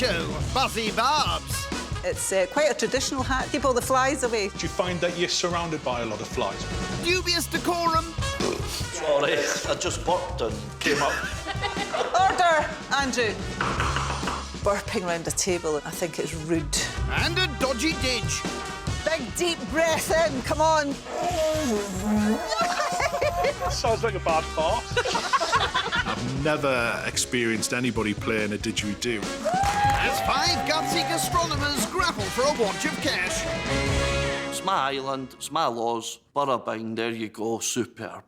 show, Buzzy Barbs. It's quite a traditional hat. Keep all the flies away. Do you find that you're surrounded by a lot of flies? Dubious decorum. Sorry, I just burped and came up. Order, Andrew. Burping round a table, I think it's rude. And a dodgy didge. Big, deep breath in, come on. Sounds like a bad fart. I've never experienced anybody playing a didgeridoo. As 5 gutsy gastronomers grapple for a watch of cash. It's my island, it's my laws. Burrabine, there you go, superb.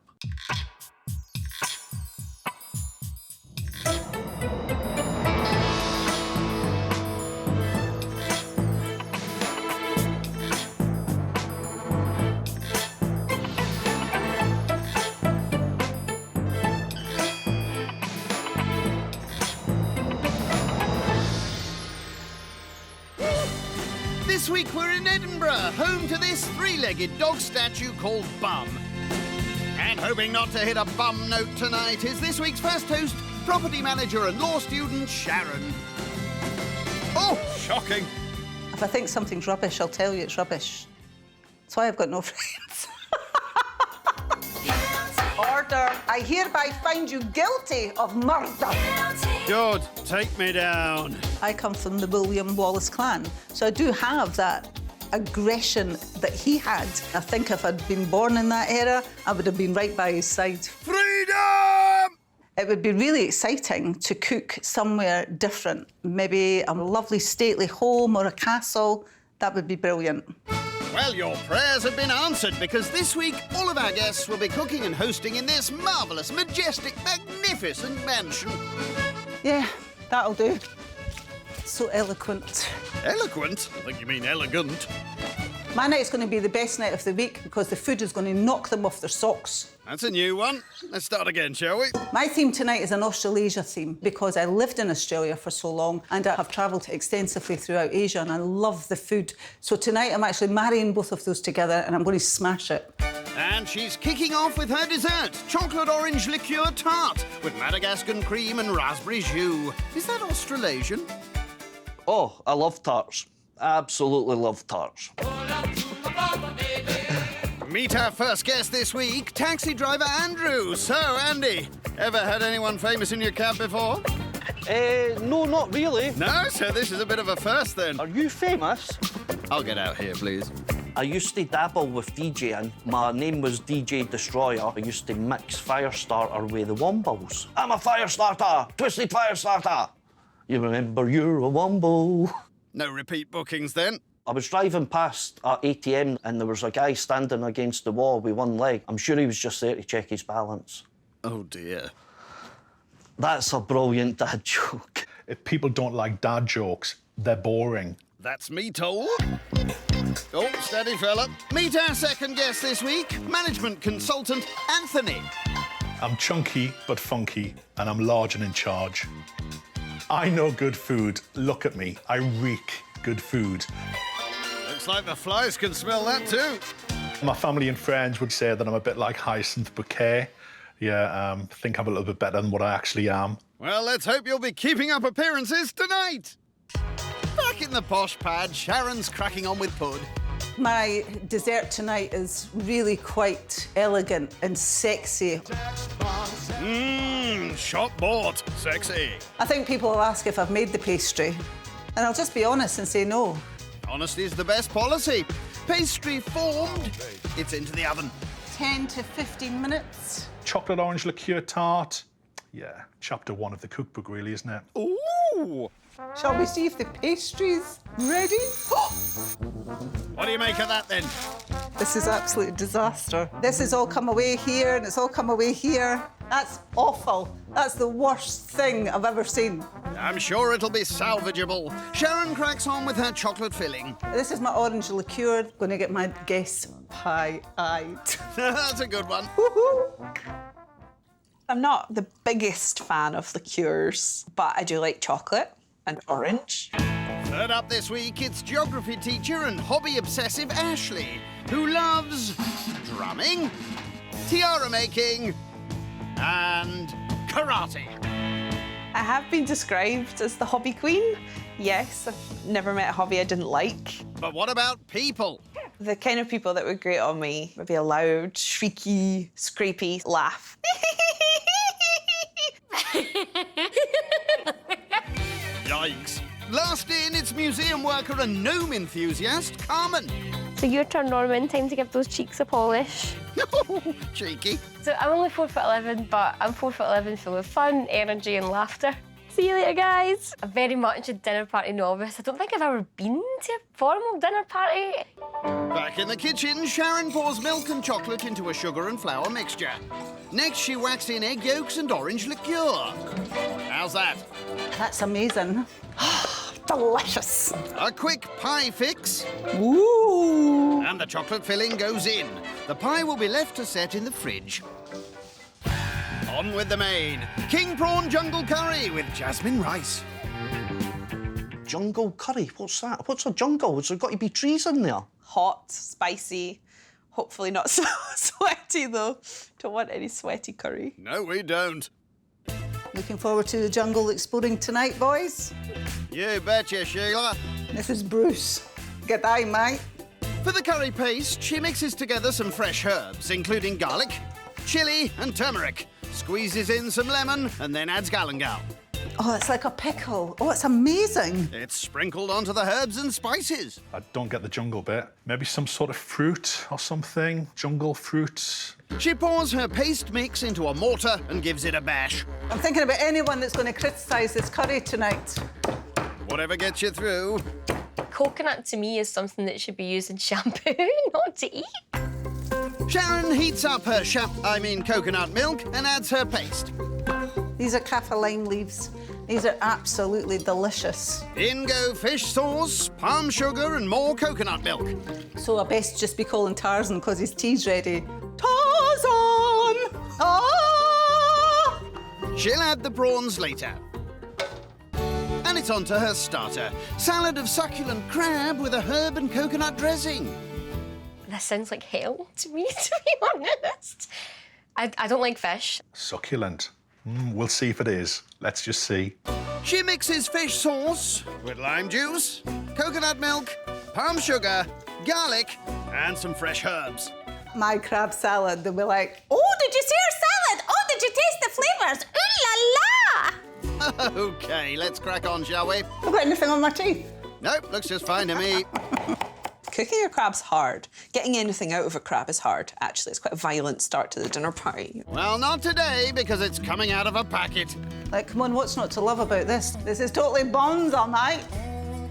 This week we're in Edinburgh, home to this 3-legged dog statue called Bum. And hoping not to hit a bum note tonight is this week's first host, property manager and law student Sharon. Oh, shocking. If I think something's rubbish, I'll tell you it's rubbish. That's why I've got no friends. Order. I hereby find you guilty of murder. Good, take me down. I come from the William Wallace clan, so I do have that aggression that he had. I think if I'd been born in that era, I would have been right by his side. Freedom! It would be really exciting to cook somewhere different. Maybe a lovely stately home or a castle. That would be brilliant. Well, your prayers have been answered because this week all of our guests will be cooking and hosting in this marvellous, majestic, magnificent mansion. Yeah, that'll do. So eloquent. Eloquent? I think you mean elegant. My night's going to be the best night of the week because the food is going to knock them off their socks. That's a new one. Let's start again, shall we? My theme tonight is an Australasia theme because I lived in Australia for so long and I have travelled extensively throughout Asia and I love the food. So tonight I'm actually marrying both of those together and I'm going to smash it. And she's kicking off with her dessert, chocolate orange liqueur tart with Madagascan cream and raspberry jus. Is that Australasian? Oh, I love tarts. Absolutely love tarts. Meet our first guest this week, taxi driver Andrew. So, Andy, ever had anyone famous in your cab before? No, not really. No? So this is a bit of a first, then. Are you famous? I'll get out here, please. I used to dabble with DJing. My name was DJ Destroyer. I used to mix Firestarter with the Wombles. I'm a Firestarter! Twisted Firestarter! You remember you're a Womble. No repeat bookings, then? I was driving past an ATM and there was a guy standing against the wall with one leg. I'm sure he was just there to check his balance. Oh, dear. That's a brilliant dad joke. If people don't like dad jokes, they're boring. That's me told. Oh, steady, fella. Meet our second guest this week, management consultant Anthony. I'm chunky but funky, and I'm large and in charge. I know good food. Look at me. I reek good food. Looks like the flies can smell that too. My family and friends would say that I'm a bit like Hyacinth Bouquet. Yeah, think I'm a little bit better than what I actually am. Well, let's hope you'll be keeping up appearances tonight. Back in the posh pad, Sharon's cracking on with pud. My dessert tonight is really quite elegant and sexy. Shop bought. Sexy. I think people will ask if I've made the pastry, and I'll just be honest and say no. Honesty is the best policy. Pastry formed, it's into the oven. 10 to 15 minutes. Chocolate orange liqueur tart. Yeah, chapter 1 of the cookbook, really, isn't it? Ooh! Shall we see if the pastry's ready? What do you make of that, then? This is absolute disaster. This has all come away here, and it's all come away here. That's awful. That's the worst thing I've ever seen. I'm sure it'll be salvageable. Sharon cracks on with her chocolate filling. This is my orange liqueur. Going to get my guests pie-eyed. That's a good one. I'm not the biggest fan of liqueurs, but I do like chocolate and orange. Third up this week, it's geography teacher and hobby obsessive Ashley, who loves drumming, tiara making, and karate. I have been described as the hobby queen. Yes, I've never met a hobby I didn't like. But what about people? The kind of people that would grate on me would be a loud, shrieky, scrapey laugh. Yikes. Last in, it's museum worker and gnome enthusiast, Carmen. So your turn, Norman. Time to give those cheeks a polish. Cheeky. So I'm only 4'11", but I'm 4'11", full of fun, energy and laughter. See you later, guys. I'm very much a dinner party novice. I don't think I've ever been to a formal dinner party. Back in the kitchen, Sharon pours milk and chocolate into a sugar and flour mixture. Next, she whacks in egg yolks and orange liqueur. How's that? That's amazing. Delicious. A quick pie fix. Ooh. And the chocolate filling goes in. The pie will be left to set in the fridge. On with the main. King prawn jungle curry with jasmine rice. Jungle curry? What's that? What's a jungle? Has there got to be trees in there? Hot, spicy, hopefully not so sweaty though. Don't want any sweaty curry. No, we don't. Looking forward to the jungle exploring tonight, boys. You betcha, Sheila. This is Bruce. G'day, mate. For the curry paste, she mixes together some fresh herbs, including garlic, chilli and turmeric. Squeezes in some lemon and then adds galangal. Oh, it's like a pickle. Oh, it's amazing. It's sprinkled onto the herbs and spices. I don't get the jungle bit. Maybe some sort of fruit or something? Jungle fruit? She pours her paste mix into a mortar and gives it a bash. I'm thinking about anyone that's going to criticise this curry tonight. Whatever gets you through. Coconut to me is something that should be used in shampoo, not to eat. Sharon heats up her coconut milk and adds her paste. These are kaffir lime leaves. These are absolutely delicious. In go fish sauce, palm sugar and more coconut milk. So I best just be calling Tarzan because his tea's ready. Tarzan! Ah! She'll add the prawns later. And it's on to her starter. Salad of succulent crab with a herb and coconut dressing. This sounds like hell to me, to be honest. I don't like fish. Succulent. We'll see if it is. Let's just see. She mixes fish sauce with lime juice, coconut milk, palm sugar, garlic, and some fresh herbs. My crab salad, they'll be like, oh, did you see our salad? Oh, did you taste the flavours? Ooh la la! OK, let's crack on, shall we? I've got anything on my teeth? Nope, looks just fine to me. Cooking a crab's hard. Getting anything out of a crab is hard, actually. It's quite a violent start to the dinner party. Well, not today, because it's coming out of a packet. Like, come on, what's not to love about this? This is totally bonza, mate.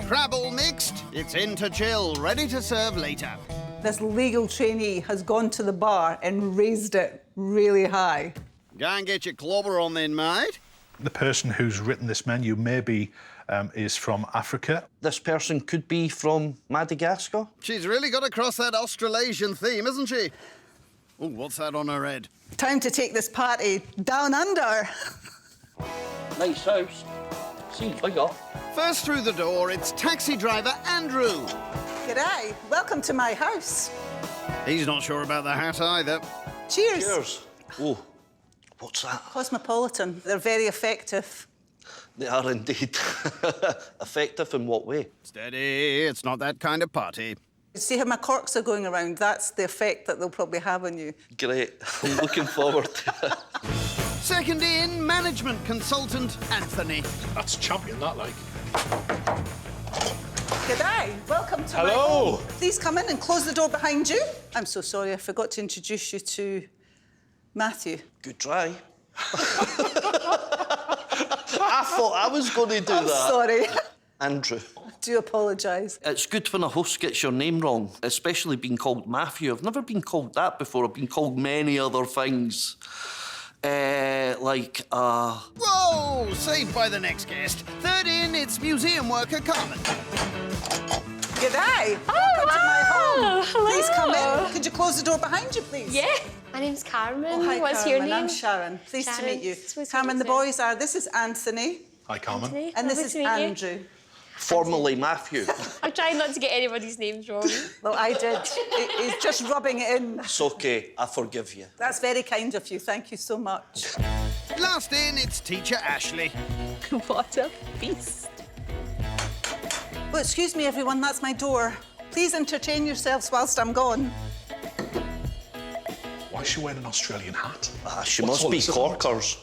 Crab all mixed, it's in to chill, ready to serve later. This legal trainee has gone to the bar and raised it really high. Go and get your clobber on then, mate. The person who's written this menu maybe is from Africa. This person could be from Madagascar. She's really got across that Australasian theme, isn't she? Oh, what's that on her head? Time to take this party down under. Nice house. Seems bigger. First through the door, it's taxi driver Andrew. G'day, welcome to my house. He's not sure about the hat either. Cheers. Cheers. Oh, what's that? Cosmopolitan, they're very effective. They are indeed. Effective in what way? Steady, it's not that kind of party. See how my corks are going around? That's the effect that they'll probably have on you. Great. I'm looking forward to it. Second in, management consultant Anthony. That's champion, that, like. G'day, welcome to my Hello. home. Please come in and close the door behind you. I'm so sorry, I forgot to introduce you to Matthew. Good try. I thought I was going to do I'm that. sorry. Andrew. Do apologise. It's good when a host gets your name wrong, especially being called Matthew. I've never been called that before. I've been called many other things. Whoa! Saved by the next guest. Third in, it's museum worker Carmen. G'day. Oh, welcome to my home. hello. Please come in. Could you close the door behind you, please? Yeah. My name's Carmen. Oh, hi, What's Carmen. your name? I'm Sharon. Pleased to Sharon. meet you. Sweet to Carmen, meet the you. boys are, this is Anthony, Hi, Carmen. Anthony, and this lovely is to meet you. Andrew. Formerly Matthew. I'm trying not to get anybody's names wrong. Well, I did. He's just rubbing it in. It's OK, I forgive you. That's very kind of you. Thank you so much. Last in, it's teacher Ashley. What a feast. Well, excuse me, everyone, that's my door. Please entertain yourselves whilst I'm gone. Why is she wearing an Australian hat? She What's must all be this about? corkers.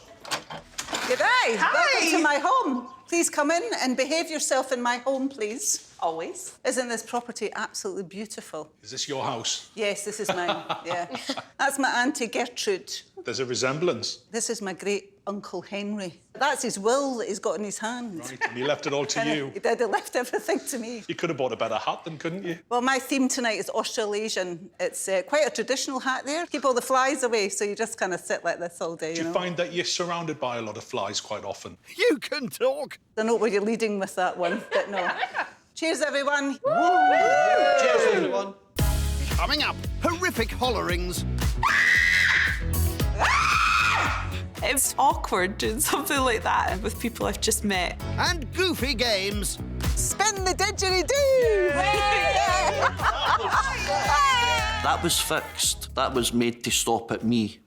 G'day. Welcome to my home. Please come in and behave yourself in my home, please. Always. Isn't this property absolutely beautiful? Is this your house? Yes, this is mine, yeah. That's my Auntie Gertrude. There's a resemblance. This is my great-uncle Henry. That's his will that he's got in his hand. Right, and he left it all to you. He did, he left everything to me. You could have bought a better hat then, couldn't you? Well, my theme tonight is Australasian. It's quite a traditional hat there. Keep all the flies away, so you just kind of sit like this all day, Do you find that you're surrounded by a lot of flies quite often? You can talk. I know where you're leading with that one, but no. Cheers, everyone. Cheers, everyone. Coming up, horrific hollerings. It's awkward doing something like that with people I've just met. And goofy games. Spin the didgeridoo! That was fixed. That was made to stop at me.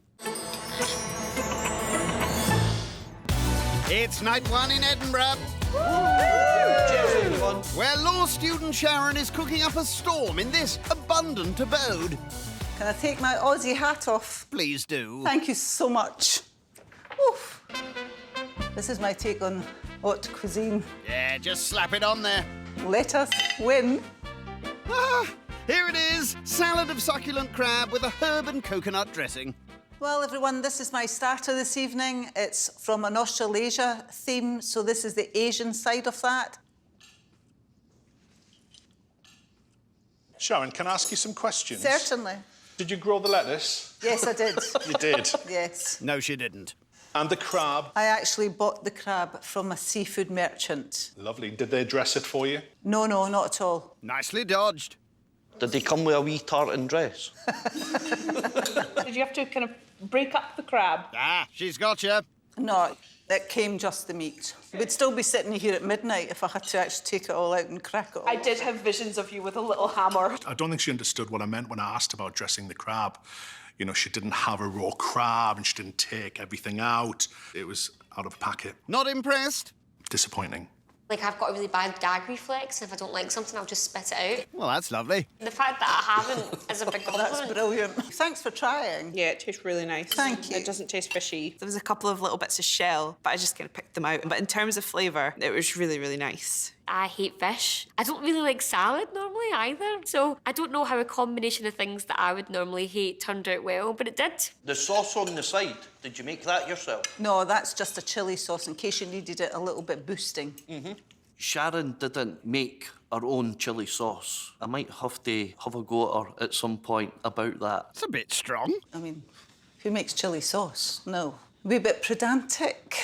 It's night one in Edinburgh, Cheers, everyone. where law student Sharon is cooking up a storm in this abundant abode. Can I take my Aussie hat off? Please do. Thank you so much. Oof. This is my take on haute cuisine. Yeah, just slap it on there. Let us win. Ah, here it is. Salad of succulent crab with a herb and coconut dressing. Well, everyone, this is my starter this evening. It's from an Australasia theme, so this is the Asian side of that. Sharon, can I ask you some questions? Certainly. Did you grow the lettuce? Yes, I did. You did. Yes. No, she didn't. And the crab? I actually bought the crab from a seafood merchant. Lovely. Did they dress it for you? No, not at all. Nicely dodged. Did they come with a wee tartan dress? Did you have to kind of break up the crab? Ah, she's got you. No, it came just the meat. We'd still be sitting here at midnight if I had to actually take it all out and crack it all. I did have visions of you with a little hammer. I don't think she understood what I meant when I asked about dressing the crab. You know, she didn't have a raw crab and she didn't take everything out. It was out of a packet. Not impressed? Disappointing. Like, I've got a really bad gag reflex. If I don't like something, I'll just spit it out. Well, that's lovely. The fact that I haven't is a big compliment. That's brilliant. Thanks for trying. Yeah, it tastes really nice. Thank you. It doesn't taste fishy. There was a couple of little bits of shell, but I just kind of picked them out. But in terms of flavour, it was really, really nice. I hate fish. I don't really like salad normally either. So I don't know how a combination of things that I would normally hate turned out well, but it did. The sauce on the side, did you make that yourself? No, that's just a chilli sauce in case you needed it a little bit boosting. Sharon didn't make her own chilli sauce. I might have to have a go at her at some point about that. It's a bit strong. I mean, who makes chilli sauce? No. Be a bit pedantic.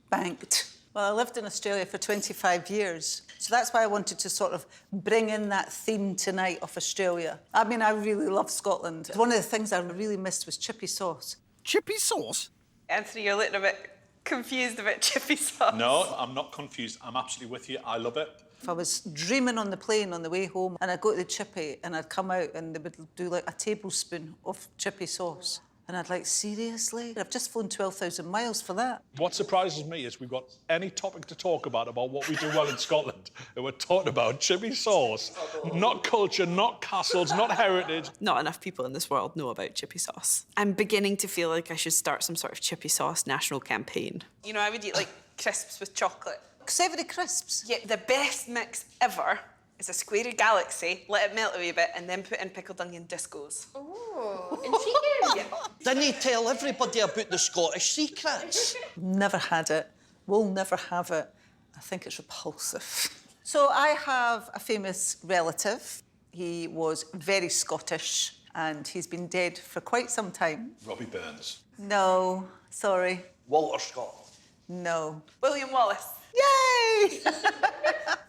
Banked. Well, I lived in Australia for 25 years, so that's why I wanted to sort of bring in that theme tonight of Australia. I mean, I really love Scotland. One of the things I really missed was chippy sauce. Chippy sauce? Anthony, you're looking a bit confused about chippy sauce. No, I'm not confused. I'm absolutely with you. I love it. If I was dreaming on the plane on the way home and I'd go to the chippy and I'd come out and they would do like a tablespoon of chippy sauce. And I'd like, seriously? I've just flown 12,000 miles for that. What surprises me is we've got any topic to talk about what we do well in Scotland, and we're talking about chili sauce, not culture, not castles, not heritage. Not enough people in this world know about chippy sauce. I'm beginning to feel like I should start some sort of chippy sauce national campaign. You know, I would eat like crisps with chocolate. Savoury crisps. Yeah, the best mix ever is a square of Galaxy, let it melt a wee bit, and then put in pickled onion discos. Oh, intriguing. Didn't you tell everybody about the Scottish secrets? Never had it. Will never have it. I think it's repulsive. So I have a famous relative. He was very Scottish and he's been dead for quite some time. Robbie Burns. No, sorry. Walter Scott. No. William Wallace. Yay!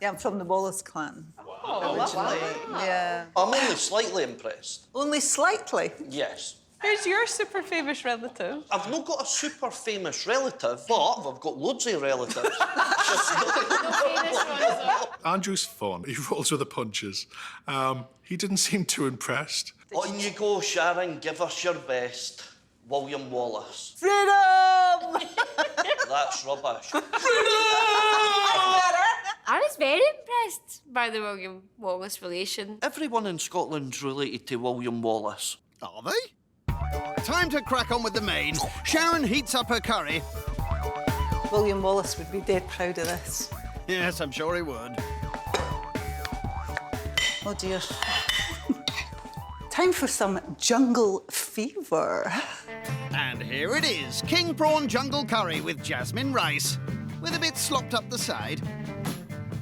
Yeah, I'm from the Wallace clan. Oh, lovely. Yeah. I'm only slightly impressed. Only slightly. Yes. Who's your super famous relative? I've not got a super famous relative, but I've got loads of relatives. Andrew's fun. He rolls with the punches. He didn't seem too impressed. On you go, Sharon, give us your best. William Wallace. Freedom! That's rubbish. I was very impressed by the William Wallace relation. Everyone in Scotland's related to William Wallace. Are they? Time to crack on with the main. Sharon heats up her curry. William Wallace would be dead proud of this. Yes, I'm sure he would. Oh dear. Time for some jungle fever. And here it is, king prawn jungle curry with jasmine rice, with a bit slopped up the side.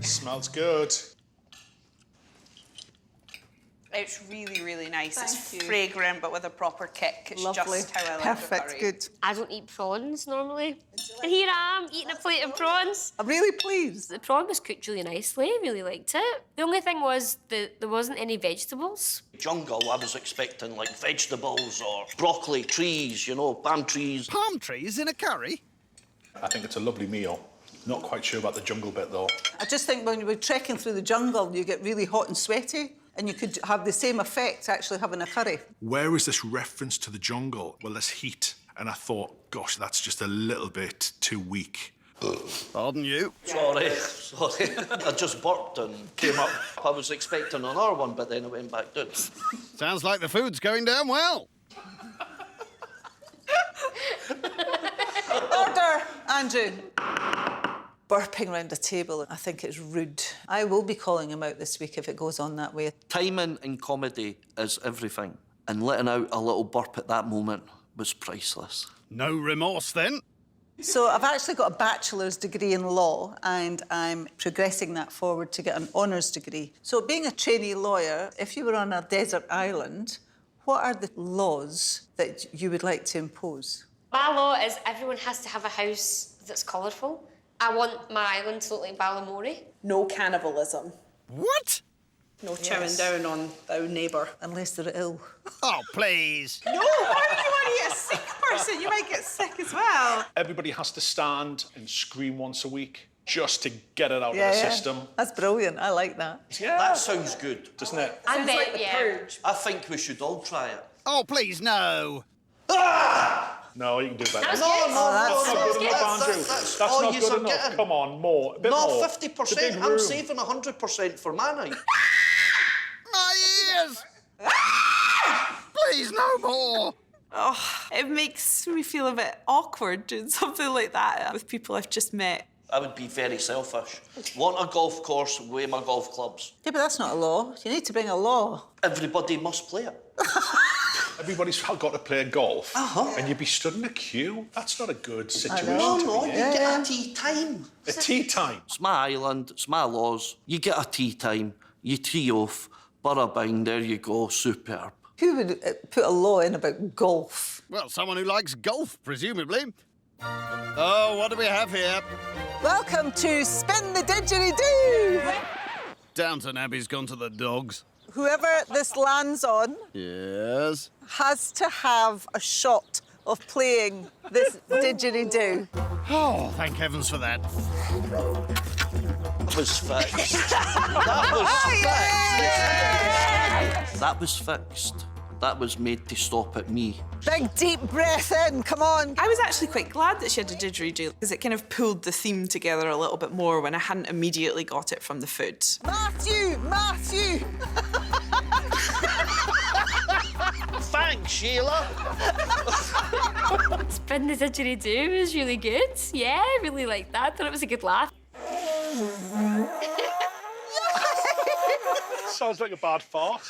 Smells good. It's really, really nice. Thank it's you. fragrant, but with a proper kick. It's Lovely. just how I like Perfect, the curry. good. I don't eat prawns normally. And here I am, eating a plate of prawns. I'm really pleased. The prawn was cooked really nicely, really liked it. The only thing was that there wasn't any vegetables. Jungle, I was expecting like vegetables or broccoli, trees, you know, palm trees. Palm trees in a curry? I think it's a lovely meal. Not quite sure about the jungle bit, though. I just think when you were trekking through the jungle, you get really hot and sweaty, and you could have the same effect actually having a curry. Where is this reference to the jungle? Well, there's heat. And I thought, gosh, that's just a little bit too weak. Pardon you. Sorry. I just burped and came up. I was expecting another one, but then it went back down. Sounds like the food's going down well. Order, Andrew. Burping round a table, I think it's rude. I will be calling him out this week if it goes on that way. Timing in comedy is everything, and letting out a little burp at that moment was priceless. No remorse, then. So I've actually got a bachelor's degree in law, and I'm progressing that forward to get an honours degree. So being a trainee lawyer, if you were on a desert island, what are the laws that you would like to impose? My law is everyone has to have a house that's colourful. I want my island to look like Balamory. No cannibalism. What? No chowing down on our neighbour. Unless they're ill. Oh, please. No, why would you want to eat a sick person? You might get sick as well. Everybody has to stand and scream once a week just to get it out of the system. That's brilliant. I like that. Yeah. That sounds good. Doesn't it? I bet, Like the yeah. purge. I think we should all try it. Oh, please, no. No, you can do better. That was No, good. no, That's not good good. enough, Andrew. That's That's all not yous good are enough. getting. Come on, more. A bit No, more. 50%. It's a big I'm room. saving 100% for my night. My ears! Please, no more. Oh, it makes me feel a bit awkward doing something like that with people I've just met. I would be very selfish. Want a golf course, weigh my golf clubs. Yeah, but that's not a law. You need to bring a law. Everybody must play it. Everybody's got to play golf, and you'd be stood in a queue. That's not a good situation No, to no, be you in. get a tea time. A tea time. It's my island, it's my laws. You get a tea time, you tee off, bing, there you go, superb. Who would put a law in about golf? Well, someone who likes golf, presumably. Oh, what do we have here? Welcome to Spin the Didgeridoo! Downton Abbey's gone to the dogs. Whoever this lands on Yes. has to have a shot of playing this didgeridoo. Oh, thank heavens for that. That was fixed. That was fixed. That was fixed. That was made to stop at me. Big deep breath in, come on. I was actually quite glad that she had a didgeridoo because it kind of pulled the theme together a little bit more when I hadn't immediately got it from the food. Matthew! Thanks, Sheila. Spin the didgeridoo was really good. Yeah, I really liked that. I thought it was a good laugh. Sounds like a bad fart.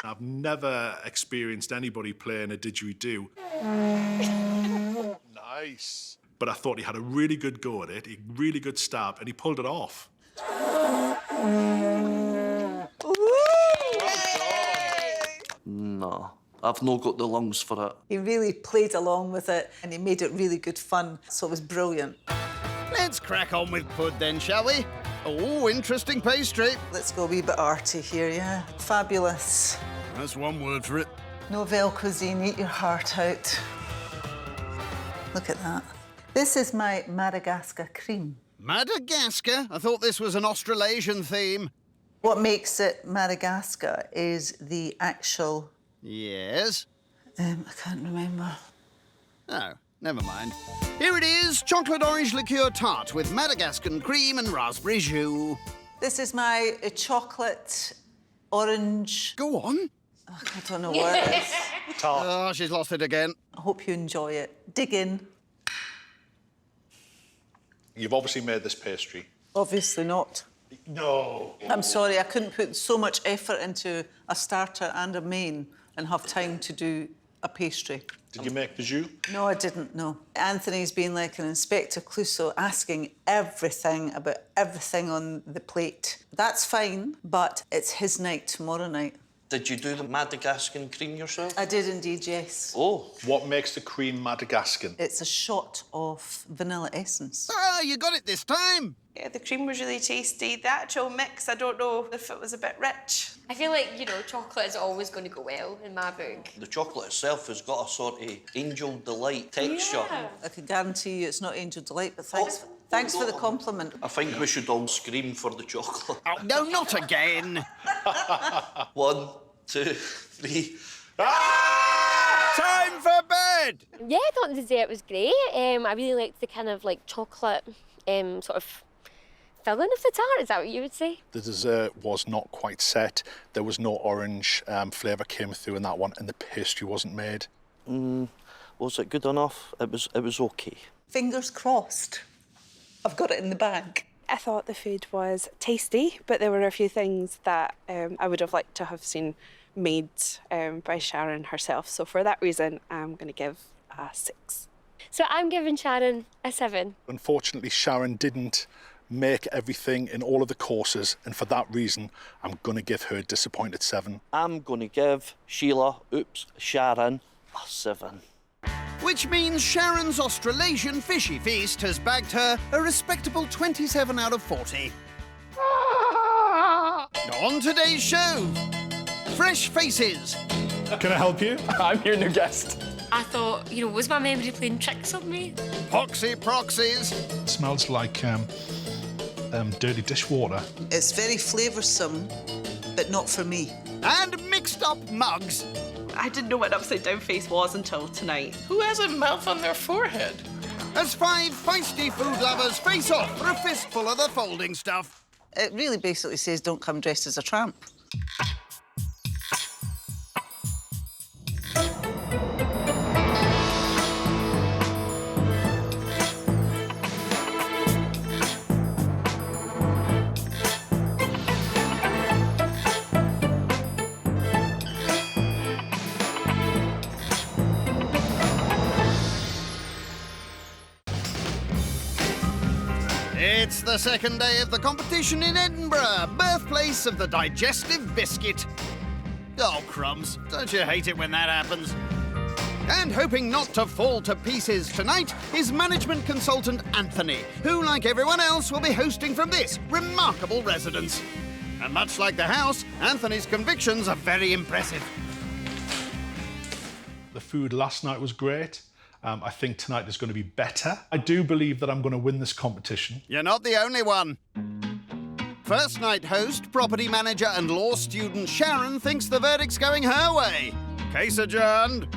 I've never experienced anybody playing a didgeridoo. Nice. But I thought he had a really good go at it, a really good stab, and he pulled it off. No, I've not got the lungs for it. He really played along with it and he made it really good fun, so it was brilliant. Let's crack on with Pud then, shall we? Oh, interesting pastry. Let's go a wee bit arty here, yeah? Fabulous. That's one word for it. Nouvelle cuisine, eat your heart out. Look at that. This is my Madagascar cream. Madagascar? I thought this was an Australasian theme. What makes it Madagascar is the actual... Yes? I can't remember. Oh, never mind. Here it is, chocolate orange liqueur tart with Madagascan cream and raspberry jus. This is my chocolate orange... Go on. Oh, I don't know what it is. Oh, she's lost it again. I hope you enjoy it. Dig in. You've obviously made this pastry. Obviously not. No. I'm sorry, I couldn't put so much effort into a starter and a main and have time to do a pastry. Did you make the jus? No, I didn't, no. Anthony's been like an Inspector Clouseau, asking everything about everything on the plate. That's fine, but it's his night tomorrow night. Did you do the Madagascan cream yourself? I did indeed, yes. Oh. What makes the cream Madagascan? It's a shot of vanilla essence. Ah, you got it this time. Yeah, the cream was really tasty. The actual mix, I don't know if it was a bit rich. I feel like, you know, chocolate is always going to go well in my book. The chocolate itself has got a sort of angel delight texture. Yeah. I can guarantee you it's not Angel Delight, but thanks for the compliment. I think we should all scream for the chocolate. Oh, no, not again. 1, 2, 3. Time for bed. Yeah, I thought the dessert was great. I really liked the kind of like chocolate sort of filling of the tart. Is that what you would say? The dessert was not quite set. There was no orange flavour came through in that one, and the pastry wasn't made. Was it good enough? It was okay. Fingers crossed. I've got it in the bag. I thought the food was tasty, but there were a few things that I would have liked to have seen made by Sharon herself. So for that reason, I'm going to give a 6. So I'm giving Sharon a 7. Unfortunately, Sharon didn't make everything in all of the courses, and for that reason, I'm going to give her a disappointed 7. I'm going to give Sharon, a 7. Which means Sharon's Australasian fishy feast has bagged her a respectable 27 out of 40. On today's show, fresh faces. Can I help you? I'm your new guest. I thought, you know, was my memory playing tricks on me? Poxy proxies. It smells like dirty dishwater. It's very flavoursome, but not for me. And mixed up mugs. I didn't know what an upside-down face was until tonight. Who has a mouth on their forehead? As 5 feisty food lovers face off for a fistful of the folding stuff. It really basically says don't come dressed as a tramp. It's the second day of the competition in Edinburgh, birthplace of the digestive biscuit. Oh, crumbs. Don't you hate it when that happens? And hoping not to fall to pieces tonight is management consultant Anthony, who, like everyone else, will be hosting from this remarkable residence. And much like the house, Anthony's convictions are very impressive. The food last night was great. I think tonight is going to be better. I do believe that I'm going to win this competition. You're not the only one. First night host, property manager and law student Sharon thinks the verdict's going her way. Case adjourned.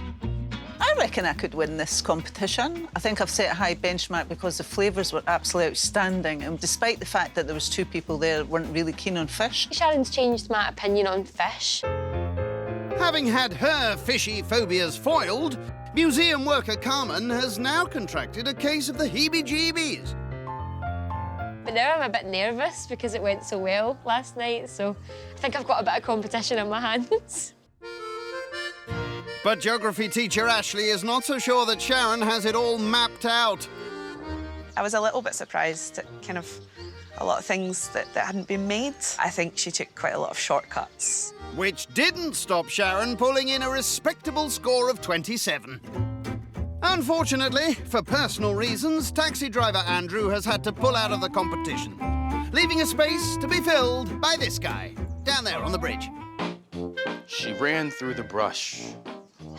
I reckon I could win this competition. I think I've set a high benchmark because the flavours were absolutely outstanding, and despite the fact that there was 2 people there that weren't really keen on fish. Sharon's changed my opinion on fish. Having had her fishy phobias foiled, museum worker Carmen has now contracted a case of the heebie-jeebies. But now I'm a bit nervous because it went so well last night, so I think I've got a bit of competition in my hands. But geography teacher Ashley is not so sure that Sharon has it all mapped out. I was a little bit surprised at kind of a lot of things that hadn't been made. I think she took quite a lot of shortcuts. Which didn't stop Sharon pulling in a respectable score of 27. Unfortunately, for personal reasons, taxi driver Andrew has had to pull out of the competition, leaving a space to be filled by this guy, down there on the bridge. She ran through the brush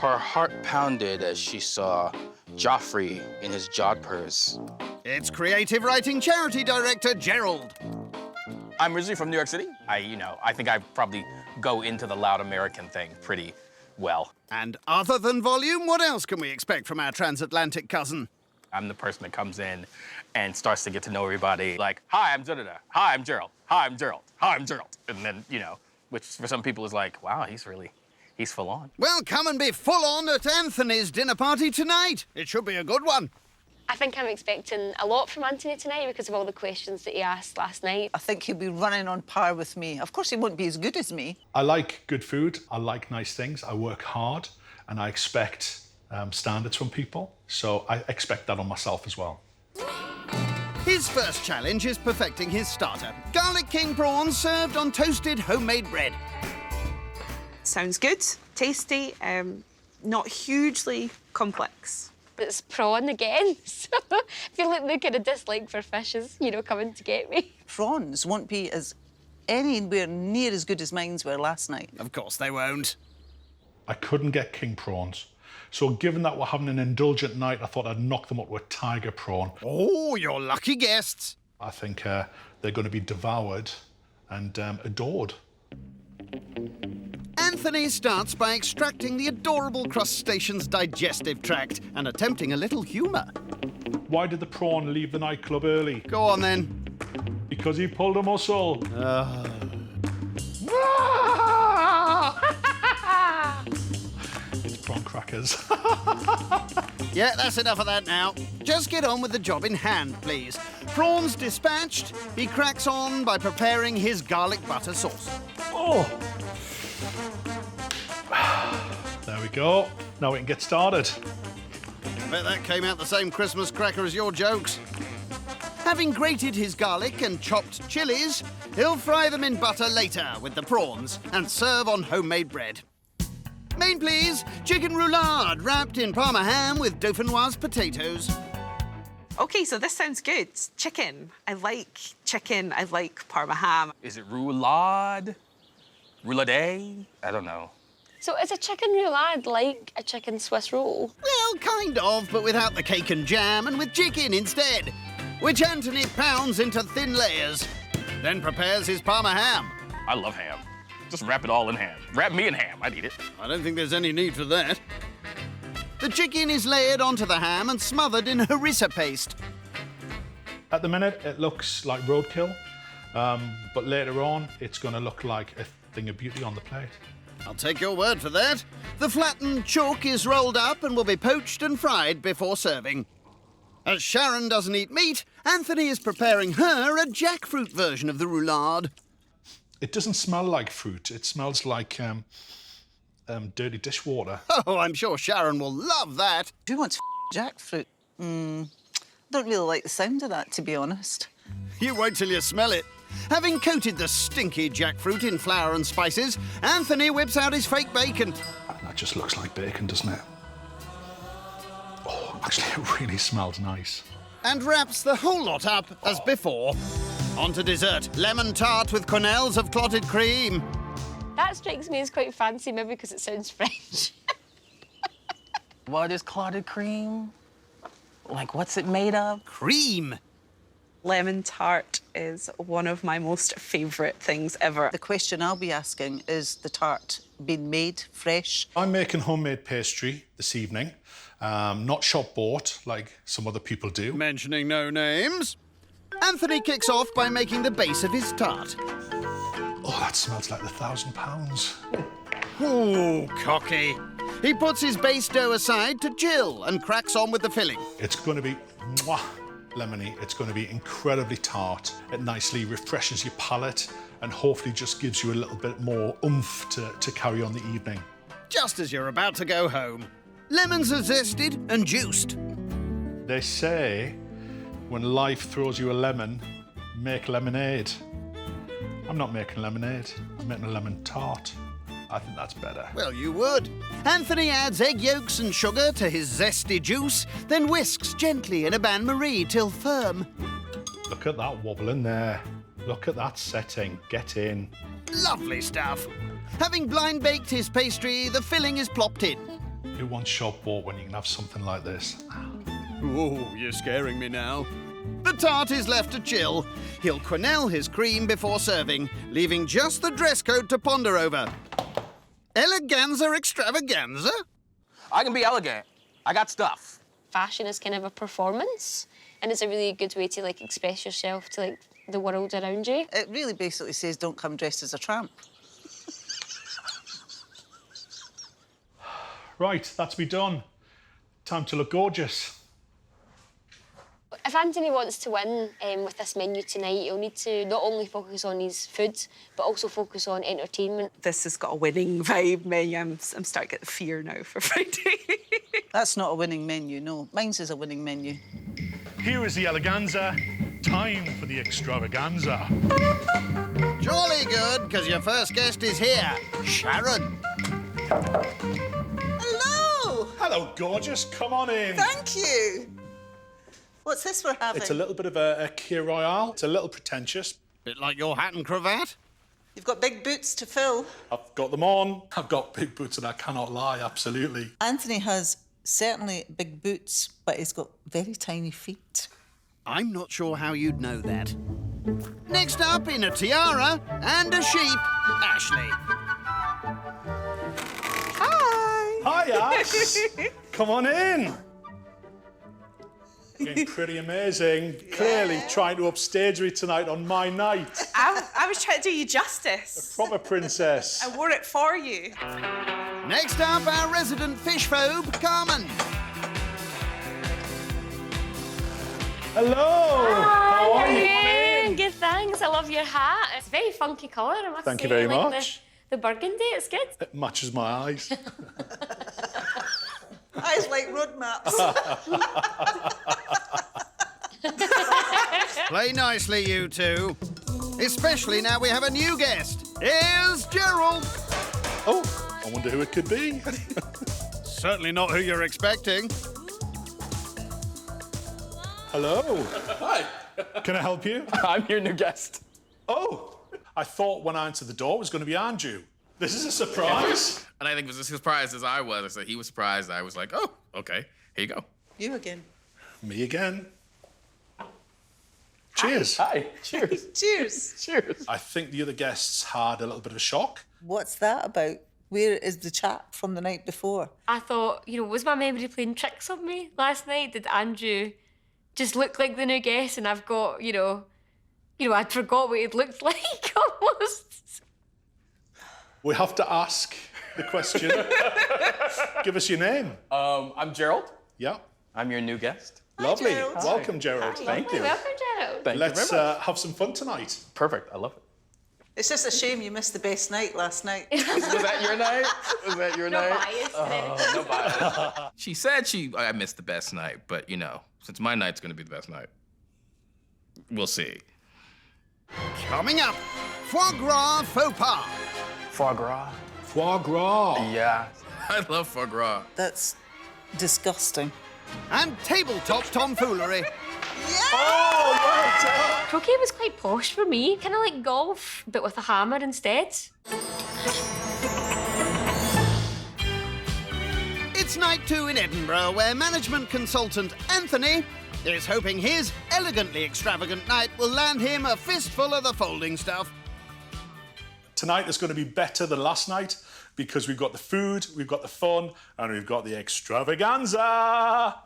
Her heart pounded as she saw Joffrey in his jodhpurs. It's creative writing charity director Gerald. I'm originally from New York City. I think I probably go into the loud American thing pretty well. And other than volume, what else can we expect from our transatlantic cousin? I'm the person that comes in and starts to get to know everybody. Like, hi, I'm da-da-da. Hi, I'm Gerald. Hi, I'm Gerald. Hi, I'm Gerald. And then, which for some people is like, wow, he's full on. Well, come and be full on at Anthony's dinner party tonight. It should be a good one. I think I'm expecting a lot from Anthony tonight because of all the questions that he asked last night. I think he'll be running on par with me. Of course, he won't be as good as me. I like good food. I like nice things. I work hard, and I expect standards from people. So I expect that on myself as well. His first challenge is perfecting his starter. Garlic king prawns served on toasted homemade bread. Sounds good, tasty, not hugely complex. It's prawn again, so I feel like the kind of dislike for fish is, coming to get me. Prawns won't be anywhere near as good as mine's were last night. Of course they won't. I couldn't get king prawns. So given that we're having an indulgent night, I thought I'd knock them up with tiger prawn. Oh, you're lucky guests. I think they're going to be devoured and adored. Anthony starts by extracting the adorable crustacean's digestive tract and attempting a little humour. Why did the prawn leave the nightclub early? Go on then. Because he pulled a muscle. It's prawn crackers. Yeah, that's enough of that now. Just get on with the job in hand, please. Prawns dispatched, he cracks on by preparing his garlic butter sauce. Oh! There we go. Now we can get started. I bet that came out the same Christmas cracker as your jokes. Having grated his garlic and chopped chilies, he'll fry them in butter later with the prawns and serve on homemade bread. Main please, chicken roulade wrapped in Parma ham with dauphinoise potatoes. OK, so this sounds good. Chicken. I like chicken. I like Parma ham. Is it roulade? Roulade? I don't know. So is a chicken roulade like a chicken Swiss roll? Well, kind of, but without the cake and jam and with chicken instead, which Anthony pounds into thin layers, then prepares his Parma ham. I love ham. Just wrap it all in ham. Wrap me in ham. I'd eat it. I don't think there's any need for that. The chicken is layered onto the ham and smothered in harissa paste. At the minute, it looks like roadkill, but later on, it's going to look like a thing of beauty on the plate. I'll take your word for that. The flattened chalk is rolled up and will be poached and fried before serving. As Sharon doesn't eat meat, Anthony is preparing her a jackfruit version of the roulade. It doesn't smell like fruit. It smells like dirty dishwater. Oh, I'm sure Sharon will love that. Who wants jackfruit? Don't really like the sound of that, to be honest. You wait till you smell it. Having coated the stinky jackfruit in flour and spices, Anthony whips out his fake bacon. That just looks like bacon, doesn't it? Oh, actually, it really smells nice. And wraps the whole lot up as before. On to dessert, lemon tart with quenelles of clotted cream. That strikes me as quite fancy, maybe because it sounds French. What is clotted cream? Like, what's it made of? Cream. Lemon tart is one of my most favourite things ever. The question I'll be asking is the tart being made fresh? I'm making homemade pastry this evening, not shop bought like some other people do. Mentioning no names. Anthony kicks off by making the base of his tart. Oh, that smells like £1,000. Ooh, cocky. He puts his base dough aside to chill and cracks on with the filling. It's going to be mwah, lemony. It's going to be incredibly tart. It nicely refreshes your palate and hopefully just gives you a little bit more oomph to carry on the evening. Just as you're about to go home. Lemons are zested and juiced. They say when life throws you a lemon, make lemonade. I'm not making lemonade. I'm making a lemon tart. I think that's better. Well, you would. Anthony adds egg yolks and sugar to his zesty juice, then whisks gently in a bain-marie till firm. Look at that wobble in there. Look at that setting. Get in. Lovely stuff. Having blind baked his pastry, the filling is plopped in. Who wants short boat when you can have something like this? Oh, you're scaring me now. The tart is left to chill. He'll quenelle his cream before serving, leaving just the dress code to ponder over. Eleganza extravaganza? I can be elegant. I got stuff. Fashion is kind of a performance, and it's a really good way to like express yourself to like the world around you. It really basically says don't come dressed as a tramp. Right, that's me done. Time to look gorgeous. If Anthony wants to win with this menu tonight, he'll need to not only focus on his food, but also focus on entertainment. This has got a winning vibe menu. I'm starting to get the fear now for Friday. That's not a winning menu, no. Mine's is a winning menu. Here is the eleganza. Time for the extravaganza. Jolly good, because your first guest is here, Sharon. Hello! Hello, gorgeous. Come on in. Thank you. What's this we're having? It's a little bit of a Kir Royale. It's a little pretentious. Bit like your hat and cravat. You've got big boots to fill. I've got them on. I've got big boots and I cannot lie, absolutely. Anthony has certainly big boots, but he's got very tiny feet. I'm not sure how you'd know that. Next up, in a tiara and a sheep, Ashley. Hi! Hi, Ash. Come on in. Looking pretty amazing. Clearly trying to upstage me tonight on my night. I was trying to do you justice. Proper princess. I wore it for you. Next up, our resident fish phobe, Carmen. Hello. How are you? Good, thanks. I love your hat. It's a very funky colour, I must Thank say. you very I like much. The burgundy, it's good. It matches my eyes. Eyes like road maps. Play nicely, you two. Especially now we have a new guest. Here's Gerald. Oh, I wonder who it could be. Certainly not who you're expecting. Hello. Hi. Can I help you? I'm your new guest. Oh, I thought when I answered the door it was going to be Andrew. This is a surprise. And I think it was as surprised as I was. So he was surprised. I was like, oh, okay, here you go. You again. Me again. Cheers. Hi. Cheers. Cheers. Cheers. I think the other guests had a little bit of a shock. What's that about? Where is the chap from the night before? I thought, was my memory playing tricks on me last night? Did Andrew just look like the new guest and I've got, I'd forgot what he'd looked like almost. We have to ask the question. Give us your name. I'm Gerald. Yeah. I'm your new guest. Lovely. Gerald. Welcome, Gerald. Thank you. Welcome, Gerald. Thank Let's you very much. have some fun tonight. Perfect. I love it. It's just a shame you missed the best night last night. Was that your night? Was that your night? Bias. No bias. She said I missed the best night, but since my night's gonna be the best night, we'll see. Coming up, foie gras faux pas. Foie gras. Foie gras. Yeah. I love foie gras. That's disgusting. And tabletop tomfoolery. Croquet was quite posh for me. Kind of like golf, but with a hammer instead. It's night 2 in Edinburgh, where management consultant Anthony is hoping his elegantly extravagant night will land him a fistful of the folding stuff. Tonight is going to be better than last night because we've got the food, we've got the fun, and we've got the extravaganza.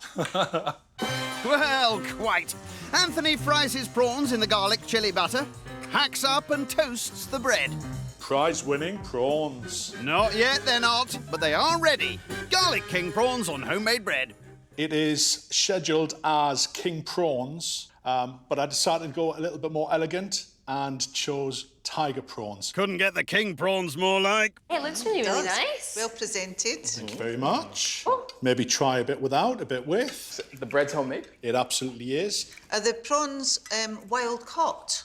Well, quite. Anthony fries his prawns in the garlic chili butter, hacks up and toasts the bread. Prize-winning prawns. Not yet, they're not, but they are ready. Garlic king prawns on homemade bread. It is scheduled as king prawns, but I decided to go a little bit more elegant and chose tiger prawns. Couldn't get the king prawns more like. It looks really, really nice. Well presented. Thank you very much. Maybe try a bit without, a bit with. The bread's homemade? It absolutely is. Are the prawns wild caught?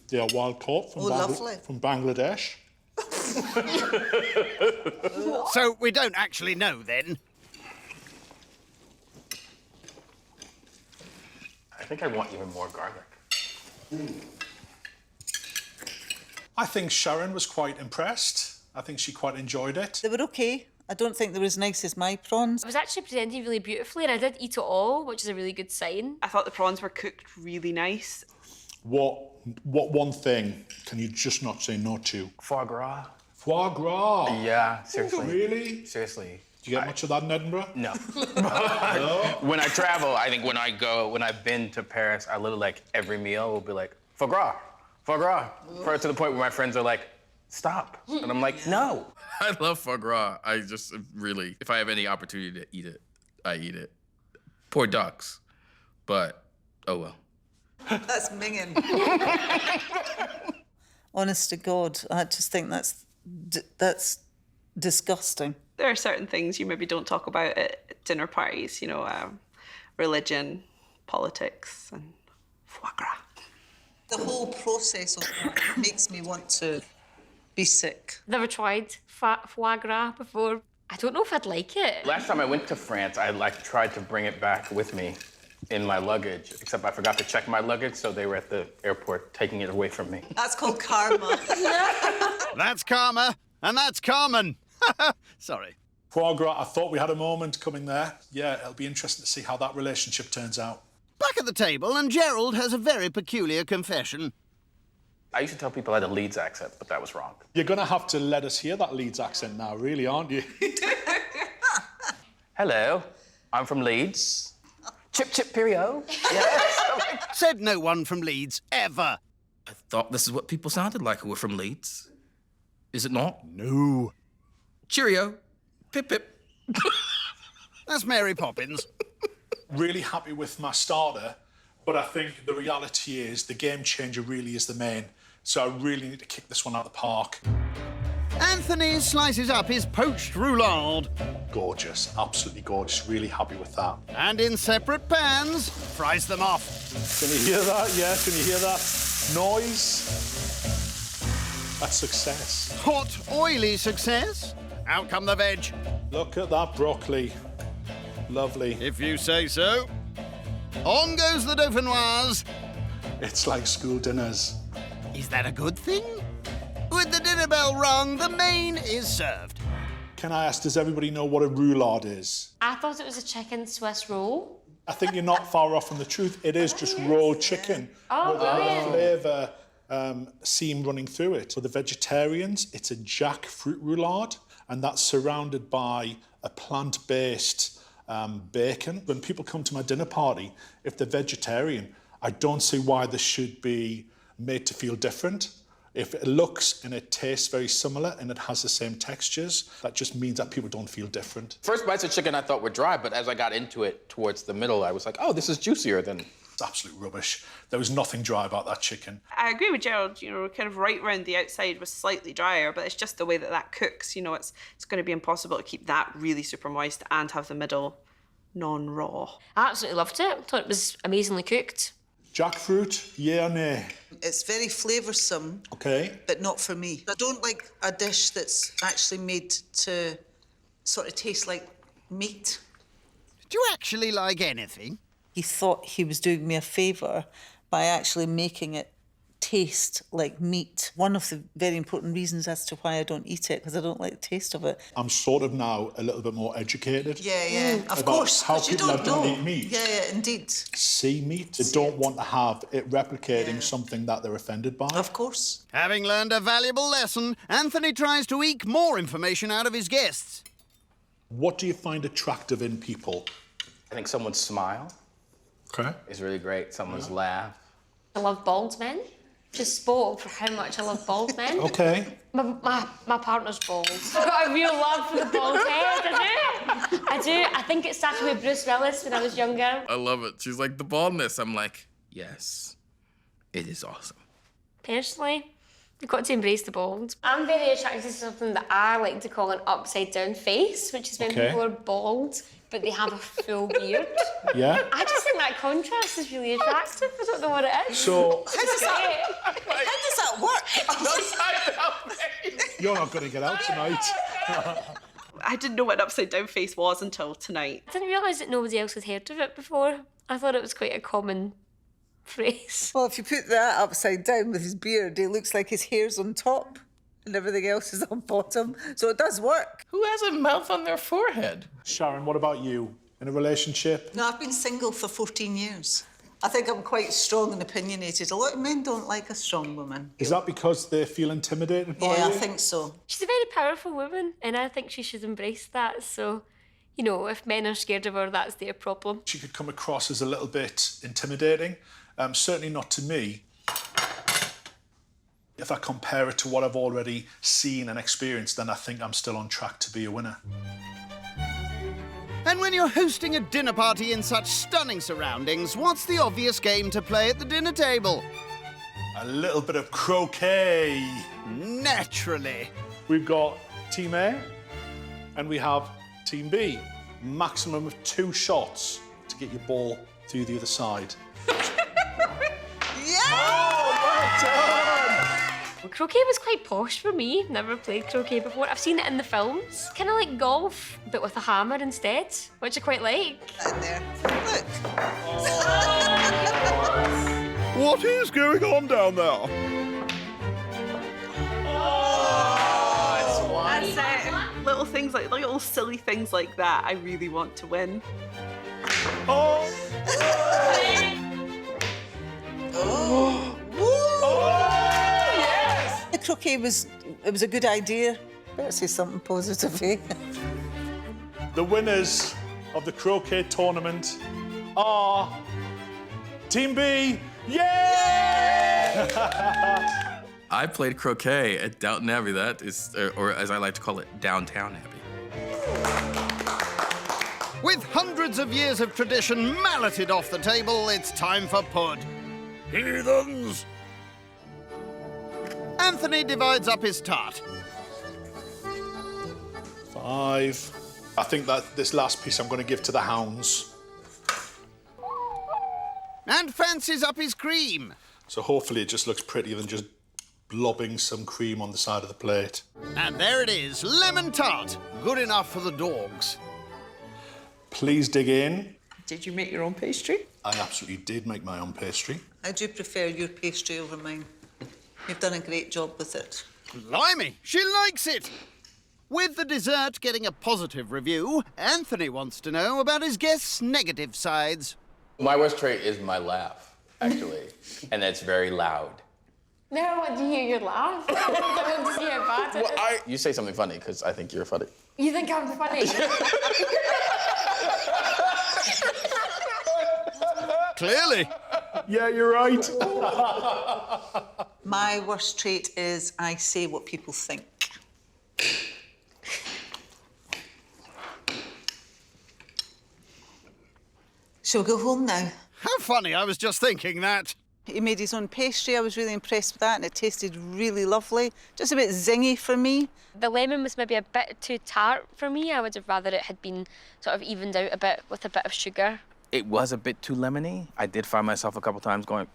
They are wild caught from, lovely. from Bangladesh. So we don't actually know then. I think I want even more garlic. I think Sharon was quite impressed. I think she quite enjoyed it. They were okay. I don't think they were as nice as my prawns. It was actually presented really beautifully and I did eat it all, which is a really good sign. I thought the prawns were cooked really nice. What one thing can you just not say no to? Foie gras. Foie gras. Yeah, seriously. Really? Seriously. Do you get much of that in Edinburgh? No. No? When I travel, I think when I've been to Paris, I literally like every meal will be like, foie gras, foie gras. To the point where my friends are like, stop. And I'm like, no. I love foie gras. I just really, if I have any opportunity to eat it, I eat it. Poor ducks, but oh well. That's minging. Honest to God, I just think that's disgusting. There are certain things you maybe don't talk about at dinner parties, you know, religion, politics, and foie gras. The whole process of it makes me want to be sick. Never tried foie gras before. I don't know if I'd like it. Last time I went to France, I tried to bring it back with me in my luggage, except I forgot to check my luggage, so they were at the airport taking it away from me. That's called karma. That's karma, and that's Carmen. Sorry. Foie gras, I thought we had a moment coming there. Yeah, it'll be interesting to see how that relationship turns out. Back at the table, and Gerald has a very peculiar confession. I used to tell people I had a Leeds accent, but that was wrong. You're going to have to let us hear that Leeds accent now, really, aren't you? Hello, I'm from Leeds. Chip, chip, perio. Yes. Said no one from Leeds, ever. I thought this is what people sounded like who were from Leeds. Is it not? No. Cheerio. Pip, pip. That's Mary Poppins. Really happy with my starter, but I think the reality is the game changer really is the main. So I really need to kick this one out of the park. Anthony slices up his poached roulade. Gorgeous, absolutely gorgeous. Really happy with that. And in separate pans, fries them off. Can you hear that? Yeah, can you hear that noise? That's success. Hot, oily success. Out come the veg. Look at that broccoli. Lovely. If you say so. On goes the dauphinoise. It's like school dinners. Is that a good thing? With the dinner bell rung, the main is served. Can I ask, does everybody know what a roulade is? I thought it was a chicken Swiss roll. I think you're not far off from the truth. It is just rolled chicken with a flavour seam running through it. For the vegetarians, it's a jackfruit roulade, and that's surrounded by a plant-based bacon. When people come to my dinner party, if they're vegetarian, I don't see why this should be made to feel different. If it looks and it tastes very similar and it has the same textures, that just means that people don't feel different. First bites of chicken I thought were dry, but as I got into it towards the middle, I was like, oh, this is juicier than... It's absolute rubbish. There was nothing dry about that chicken. I agree with Gerald, you know, kind of right round the outside was slightly drier, but it's just the way that that cooks, you know, it's going to be impossible to keep that really super moist and have the middle non-raw. I absolutely loved it. Thought it was amazingly cooked. Jackfruit, yeah or nay? It's very flavoursome, Okay. but not for me. I don't like a dish that's actually made to sort of taste like meat. Do you actually like anything? He thought he was doing me a favour by actually making it taste like meat. One of the very important reasons as to why I don't eat it, because I don't like the taste of it. I'm sort of now a little bit more educated. Yeah, of about course. how 'cause you people that don't know. eat meat Yeah, indeed. see meat. They don't want to have it replicating something that they're offended by. Of course. Having learned a valuable lesson, Anthony tries to eke more information out of his guests. What do you find attractive in people? I think someone's smile Okay. is really great. Someone's laugh. I love bald men. Just spoke for how much I love bald men. Okay. My partner's bald. I've got a real love for the bald head, I do. I think it started with Bruce Willis when I was younger. I love it. She's like, the baldness. I'm like, yes, it is awesome. Personally, you've got to embrace the bald. I'm very attracted to something that I like to call an upside-down face, which is when people are bald, but they have a full beard. Yeah. I just think that contrast is really attractive. I don't know what it is. So How does that work? you're not going to get out tonight. I didn't know what an upside down face was until tonight. I didn't realise that nobody else had heard of it before. I thought it was quite a common phrase. Well, if you put that upside down with his beard, it looks like his hair's on top. and everything else is on bottom. So it does work. Who has a mouth on their forehead? Sharon, what about you? In a relationship? No, I've been single for 14 years. I think I'm quite strong and opinionated. A lot of men don't like a strong woman. Is that because they feel intimidated by you? Yeah, I think so. She's a very powerful woman, and I think she should embrace that. So, you know, if men are scared of her, that's their problem. She could come across as a little bit intimidating. Certainly not to me. If I compare it to what I've already seen and experienced, then I think I'm still on track to be a winner. And when you're hosting a dinner party in such stunning surroundings, what's the obvious game to play at the dinner table? A little bit of croquet. Naturally. We've got Team A and we have Team B. Maximum of 2 shots to get your ball through the other side. Yeah! Oh, well done! Croquet was quite posh for me. Never played croquet before. I've seen it in the films. Kind of like golf, but with a hammer instead, which I quite like. In there. Look. What is going on down there? That's it. Little things like little silly things like that. I really want to win. Oh! The croquet was a good idea. Better say something positive, eh? The winners of the croquet tournament are Team B. Yay! I played croquet at Downton Abbey. That is, or as I like to call it, Downtown Abbey. With hundreds of years of tradition malleted off the table, it's time for Pud. Heathens! Anthony divides up his tart. 5. I think that this last piece I'm going to give to the hounds. And fancies up his cream. So hopefully it just looks prettier than just blobbing some cream on the side of the plate. And there it is, lemon tart. Good enough for the dogs. Please dig in. Did you make your own pastry? I absolutely did make my own pastry. I do prefer your pastry over mine. You've done a great job with it. Blimey, she likes it. With the dessert getting a positive review, Anthony wants to know about his guests' negative sides. My worst trait is my laugh, actually, and it's very loud. Never want to hear your laugh. I want to see how bad it is. You say something funny, because I think you're funny. You think I'm funny? Clearly. Yeah, you're right. My worst trait is I say what people think. Shall we go home now? How funny, I was just thinking that. He made his own pastry. I was really impressed with that, and it tasted really lovely. Just a bit zingy for me. The lemon was maybe a bit too tart for me. I would have rather it had been sort of evened out a bit with a bit of sugar. It was a bit too lemony. I did find myself a couple times going,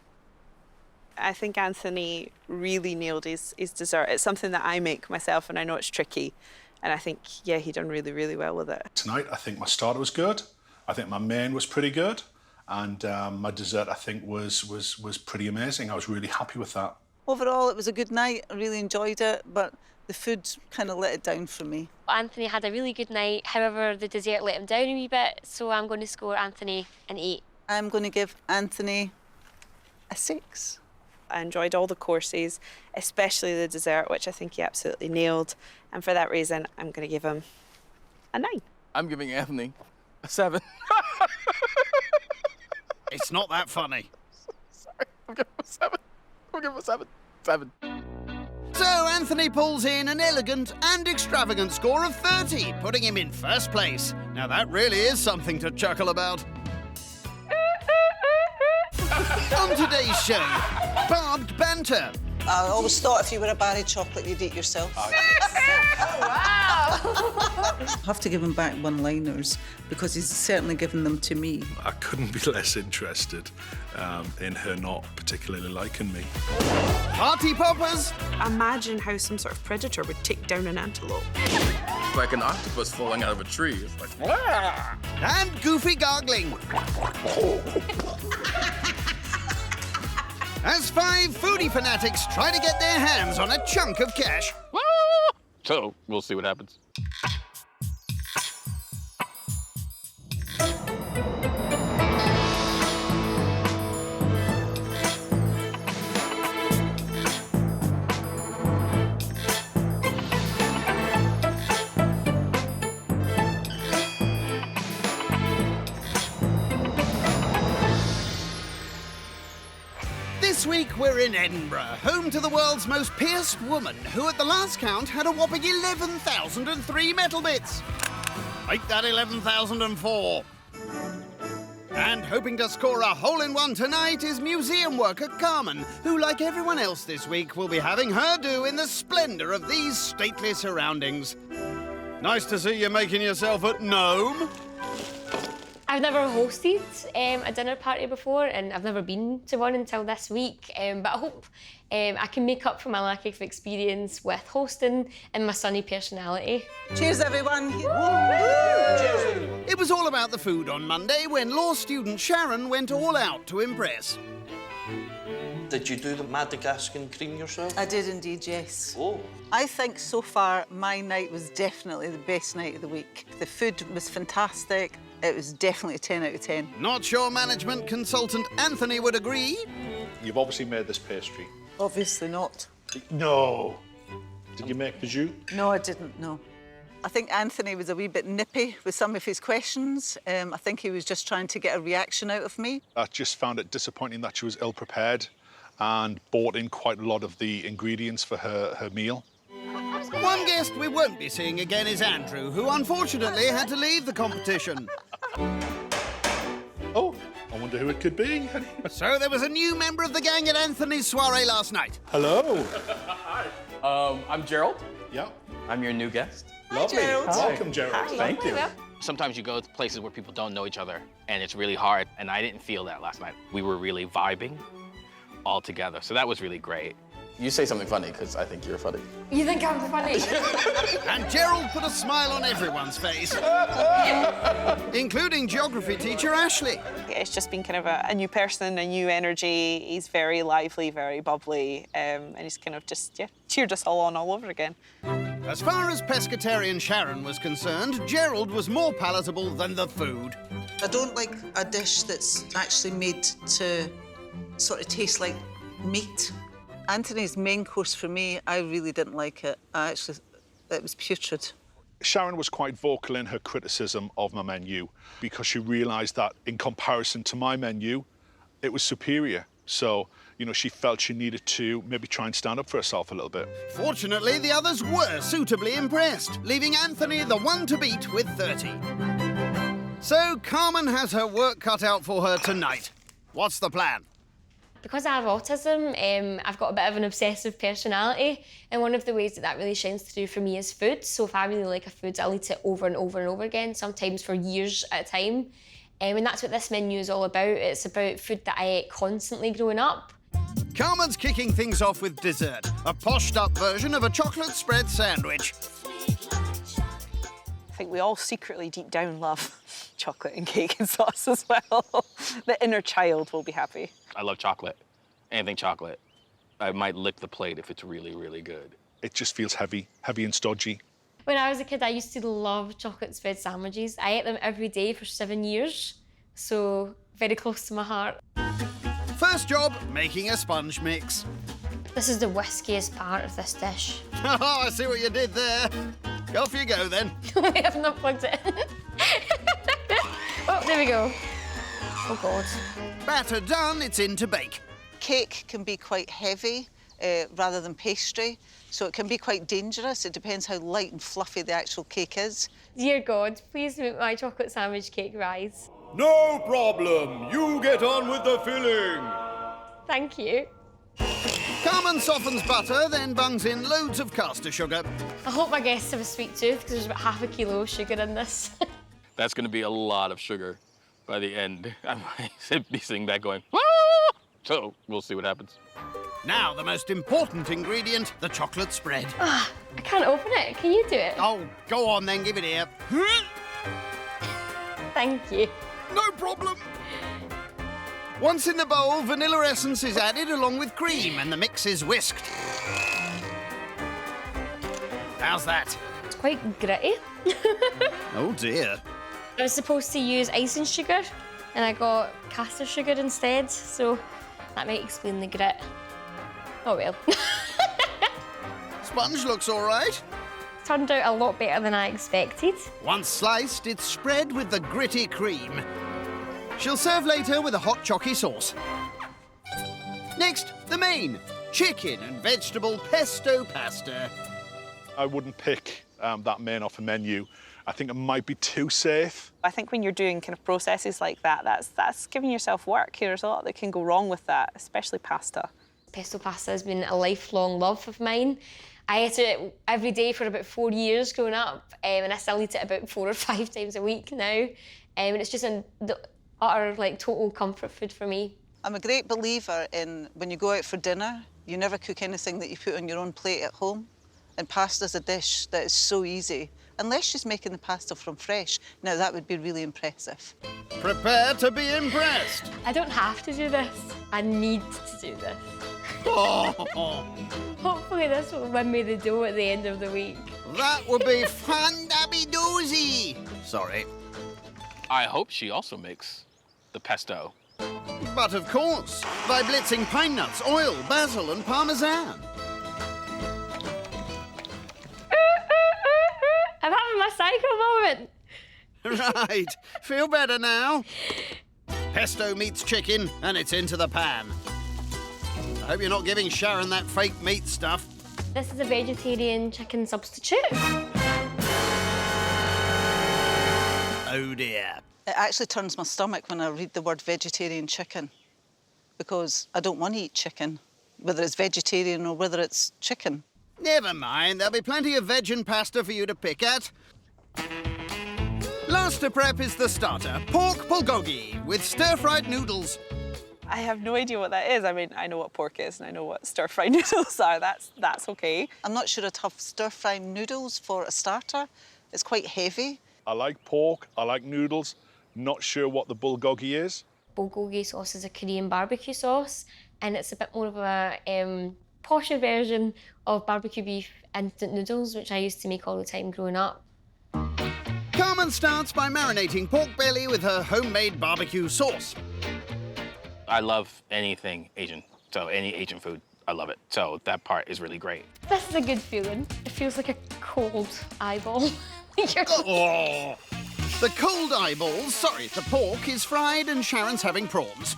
I think Anthony really nailed his dessert. It's something that I make myself, and I know it's tricky. And I think, yeah, he done really, really well with it. Tonight, I think my starter was good. I think my main was pretty good. And my dessert, I think, was pretty amazing. I was really happy with that. Overall, it was a good night. I really enjoyed it, but the food kind of let it down for me. Anthony had a really good night. However, the dessert let him down a wee bit, so I'm going to score Anthony an 8. I'm going to give Anthony a 6. I enjoyed all the courses, especially the dessert, which I think he absolutely nailed. And for that reason, I'm going to give him a 9. I'm giving Anthony a 7. It's not that funny. Sorry, I'm giving him a 7. I'm giving him a 7. 7. So Anthony pulls in an elegant and extravagant score of 30, putting him in first place. Now that really is something to chuckle about. On today's show, barbed banter. I always thought if you were a Barry chocolate, you'd eat yourself. Wow! I have to give him back one-liners because he's certainly given them to me. I couldn't be less interested in her not particularly liking me. Party poppers. Imagine how some sort of predator would take down an antelope. Like an octopus falling out of a tree. It's like, And goofy gargling. As 5 foodie fanatics try to get their hands on a chunk of cash. So we'll see what happens. This week we're in Edinburgh, home to the world's most pierced woman, who at the last count had a whopping 11,003 metal bits. Make that 11,004. And hoping to score a hole-in-one tonight is museum worker Carmen, who, like everyone else this week, will be having her do in the splendour of these stately surroundings. Nice to see you making yourself at home. I've never hosted a dinner party before, and I've never been to one until this week. But I hope I can make up for my lack of experience with hosting and my sunny personality. Cheers, everyone. It was all about the food on Monday when law student Sharon went all out to impress. Did you do the Madagascar cream yourself? I did indeed, yes. Oh. I think so far my night was definitely the best night of the week. The food was fantastic. It was definitely a 10 out of 10. Not sure management consultant Anthony would agree. You've obviously made this pastry. Obviously not. No. Did you make the jus? No, I didn't, no. I think Anthony was a wee bit nippy with some of his questions. I think he was just trying to get a reaction out of me. I just found it disappointing that she was ill-prepared and bought in quite a lot of the ingredients for her meal. One guest we won't be seeing again is Andrew, who unfortunately had to leave the competition. Oh, I wonder who it could be. So there was a new member of the gang at Anthony's soiree last night. Hello. I'm Gerald. Yeah. I'm your new guest. Lovely. Gerald. Welcome, Gerald. Hi. Thank you. Sometimes you go to places where people don't know each other, and it's really hard, and I didn't feel that last night. We were really vibing all together, so that was really great. You say something funny, because I think you're funny. You think I'm funny? And Gerald put a smile on everyone's face, including geography teacher Ashley. It's just been kind of a new person, a new energy. He's very lively, very bubbly, and he's kind of just, cheered us all on all over again. As far as pescatarian Sharon was concerned, Gerald was more palatable than the food. I don't like a dish that's actually made to sort of taste like meat. Anthony's main course for me, I really didn't like it. It was putrid. Sharon was quite vocal in her criticism of my menu because she realised that in comparison to my menu, it was superior. So, you know, she felt she needed to maybe try and stand up for herself a little bit. Fortunately, the others were suitably impressed, leaving Anthony the one to beat with 30. So Carmen has her work cut out for her tonight. What's the plan? Because I have autism, I've got a bit of an obsessive personality, and one of the ways that really shines through for me is food. So if I really like a food, I'll eat it over and over and over again, sometimes for years at a time. And that's what this menu is all about. It's about food that I ate constantly growing up. Carmen's kicking things off with dessert, a poshed-up version of a chocolate spread sandwich. I think we all secretly deep down love chocolate and cake and sauce as well. The inner child will be happy. I love chocolate. Anything chocolate. I might lick the plate if it's really, really good. It just feels heavy and stodgy. When I was a kid, I used to love chocolate spread sandwiches. I ate them every day for 7 years, so very close to my heart. First job, making a sponge mix. This is the whiskiest part of this dish. Oh, I see what you did there. Off you go, then. I have not plugged it in. Oh, there we go. Oh, God. Batter done, it's in to bake. Cake can be quite heavy rather than pastry, so it can be quite dangerous. It depends how light and fluffy the actual cake is. Dear God, please make my chocolate sandwich cake rise. No problem. You get on with the filling. Thank you. Carmen softens butter, then bungs in loads of caster sugar. I hope my guests have a sweet tooth, because there's about half a kilo of sugar in this. That's going to be a lot of sugar by the end. I might be sitting back going, "Ah!" So we'll see what happens. Now, the most important ingredient, the chocolate spread. I can't open it. Can you do it? Oh, go on then, give it here. Thank you. No problem. Once in the bowl, vanilla essence is added along with cream and the mix is whisked. How's that? It's quite gritty. Oh dear. I was supposed to use icing sugar, and I got caster sugar instead, so that might explain the grit. Oh well. Sponge looks all right. Turned out a lot better than I expected. Once sliced, it's spread with the gritty cream. She'll serve later with a hot chalky sauce. Next, the main, chicken and vegetable pesto pasta. I wouldn't pick that main off a menu. I think it might be too safe. I think when you're doing kind of processes like that, that's giving yourself work. There's a lot that can go wrong with that, especially pasta. Pesto pasta has been a lifelong love of mine. I ate it every day for about 4 years growing up, and I still eat it about 4 or 5 times a week now. And it's just the utter, total comfort food for me. I'm a great believer in when you go out for dinner, you never cook anything that you put on your own plate at home. And pasta's a dish that is so easy. Unless she's making the pasta from fresh. Now, that would be really impressive. Prepare to be impressed. I don't have to do this. I need to do this. Oh, Hopefully this will win me the dough at the end of the week. that would be fun-dabby-doozy. Sorry. I hope she also makes the pesto. But of course, by blitzing pine nuts, oil, basil and parmesan. I'm having my psycho moment. Right, feel better now? Pesto meets chicken and it's into the pan. I hope you're not giving Sharon that fake meat stuff. This is a vegetarian chicken substitute. Oh dear. It actually turns my stomach when I read the word vegetarian chicken, because I don't want to eat chicken, whether it's vegetarian or whether it's chicken. Never mind, there'll be plenty of veg and pasta for you to pick at. Last to prep is the starter, pork bulgogi with stir-fried noodles. I have no idea what that is. I mean, I know what pork is and I know what stir-fried noodles are. That's OK. I'm not sure I'd have stir-fried noodles for a starter. It's quite heavy. I like pork, I like noodles. Not sure what the bulgogi is. Bulgogi sauce is a Korean barbecue sauce, and it's a bit more of a posher version of barbecue beef instant noodles, which I used to make all the time growing up. Carmen starts by marinating pork belly with her homemade barbecue sauce. I love anything Asian, so any Asian food, I love it. So that part is really great. This is a good feeling. It feels like a cold eyeball. Oh. The cold eyeballs, the pork is fried and Sharon's having prawns.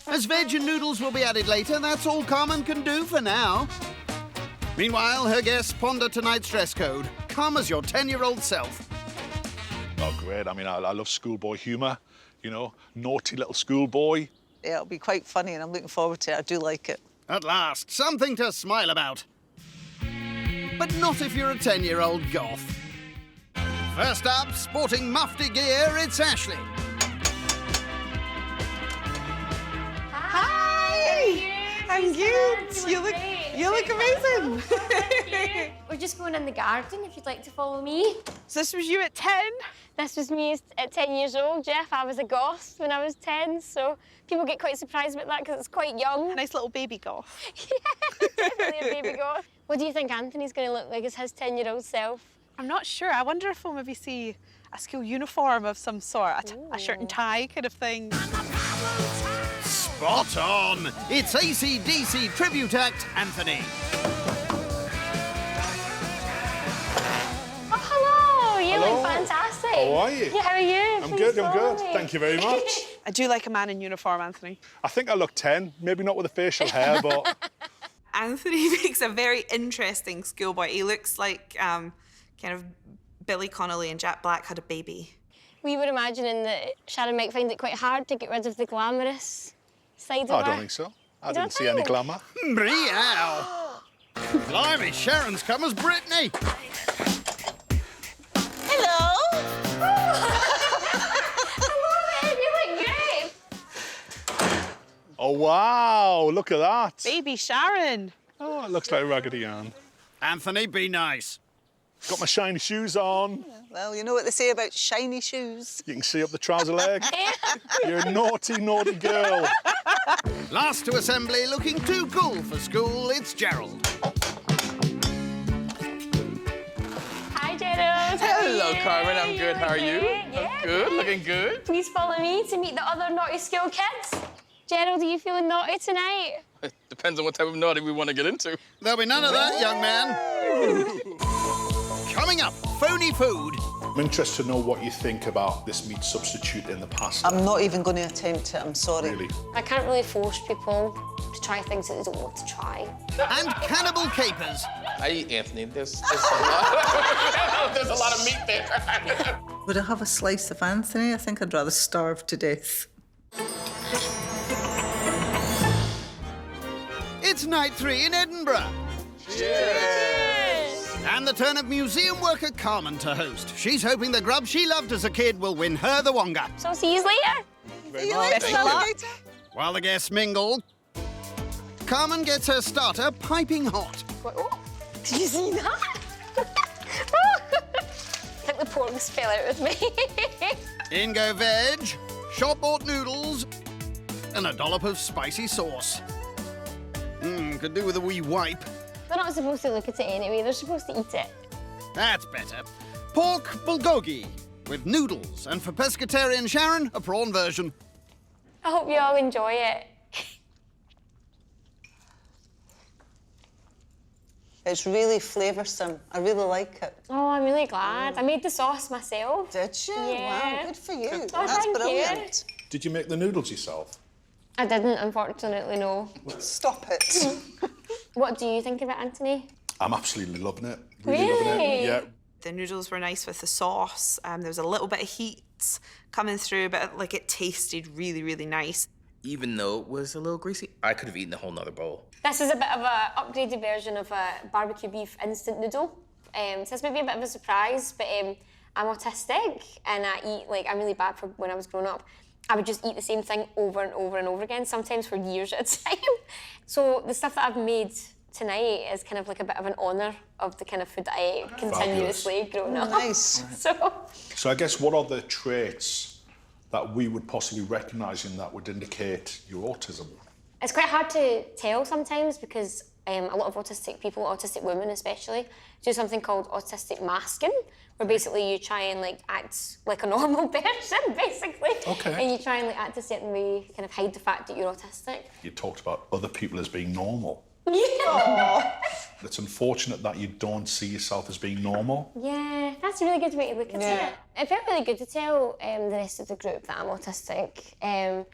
As veg and noodles will be added later, that's all Carmen can do for now. Meanwhile, her guests ponder tonight's dress code. Come as your 10-year-old self. Oh, great. I mean, I love schoolboy humour, you know, naughty little schoolboy. Yeah, it'll be quite funny and I'm looking forward to it. I do like it. At last, something to smile about. But not if you're a 10-year-old goth. First up, sporting mufti gear, it's Ashley. Hi! I'm good. You look amazing. We're just going in the garden if you'd like to follow me. So this was you at 10? This was me at 10 years old, Jeff. I was a goth when I was 10, so people get quite surprised about that because it's quite young. Nice little baby goth. Yeah, definitely a baby goth. What do you think Anthony's going to look like as his 10-year-old self? I'm not sure. I wonder if we'll maybe see a school uniform of some sort, a shirt and tie kind of thing. Spot on! It's AC/DC tribute act, Anthony. Oh, hello! You Hello. look fantastic. How are you? Yeah, how are you? I'm Please good, I'm follow good. me. Thank you very much. I do like a man in uniform, Anthony. I think I look 10, maybe not with the facial hair, but... Anthony makes a very interesting schoolboy. He looks like kind of Billy Connolly and Jack Black had a baby. We were imagining that Sharon might find it quite hard to get rid of the glamorous side of I her. don't think so. I don't didn't see any think? glamour. Meow! Blimey, Sharon's come as Britney. Hello! Hello, babe, you look great. Oh, wow, look at that. Baby Sharon. Oh, it looks like Raggedy Ann. Anthony, be nice. Got my shiny shoes on. Well, you know what they say about shiny shoes. You can see up the trouser leg. You're a naughty, naughty girl. Last to assembly, looking too cool for school, it's Gerald. Hello, Carmen. I'm good. How are you? Yeah. I'm good. Looking good. Please follow me to meet the other naughty school kids. Gerald, are you feeling naughty tonight? It depends on what type of naughty we want to get into. There'll be none of that, young man. Coming up, phony food. I'm interested to know what you think about this meat substitute in the pasta. I'm not even going to attempt it, I'm sorry. Really? I can't really force people to try things that they don't want to try. And cannibal capers. I eat Anthony. There's a lot. There's a lot of meat there. Would I have a slice of Anthony? I think I'd rather starve to death. It's night 3 in Edinburgh. Cheers! And the turn of museum worker Carmen to host. She's hoping the grub she loved as a kid will win her the Wonga. So see you later. See you later. While the guests mingle, Carmen gets her starter piping hot. Oh, did you see that? I think the porgs fell out with me. In go veg, shop-bought noodles, and a dollop of spicy sauce. Could do with a wee wipe. They're not supposed to look at it anyway, they're supposed to eat it. That's better. Pork bulgogi with noodles, and for pescatarian Sharon, a prawn version. I hope you all enjoy it. It's really flavoursome. I really like it. Oh, I'm really glad. I made the sauce myself. Did you? Yeah. Wow, good for you. Oh, That's thank brilliant. Did you make the noodles yourself? I didn't, unfortunately, no. Stop it. What do you think of it, Anthony? I'm absolutely loving it. Really? Loving it. Yeah. The noodles were nice with the sauce. There was a little bit of heat coming through, but like it tasted really, really nice. Even though it was a little greasy, I could have eaten a whole nother bowl. This is a bit of an upgraded version of a barbecue beef instant noodle. So this might be a bit of a surprise, but I'm autistic and I'm really bad for when I was growing up. I would just eat the same thing over and over and over again, sometimes for years at a time. So the stuff that I've made tonight is kind of like a bit of an honour of the kind of food that I ate continuously growing up. Nice. So I guess what are the traits that we would possibly recognise in that would indicate your autism? It's quite hard to tell sometimes because a lot of autistic people, autistic women especially, do something called autistic masking, where basically you try and act like a normal person, basically. Okay. And you try and act a certain way, kind of hide the fact that you're autistic. You talked about other people as being normal. Yeah. It's unfortunate that you don't see yourself as being normal. Yeah, that's a really good way to look at it. It felt really good to tell the rest of the group that I'm autistic. I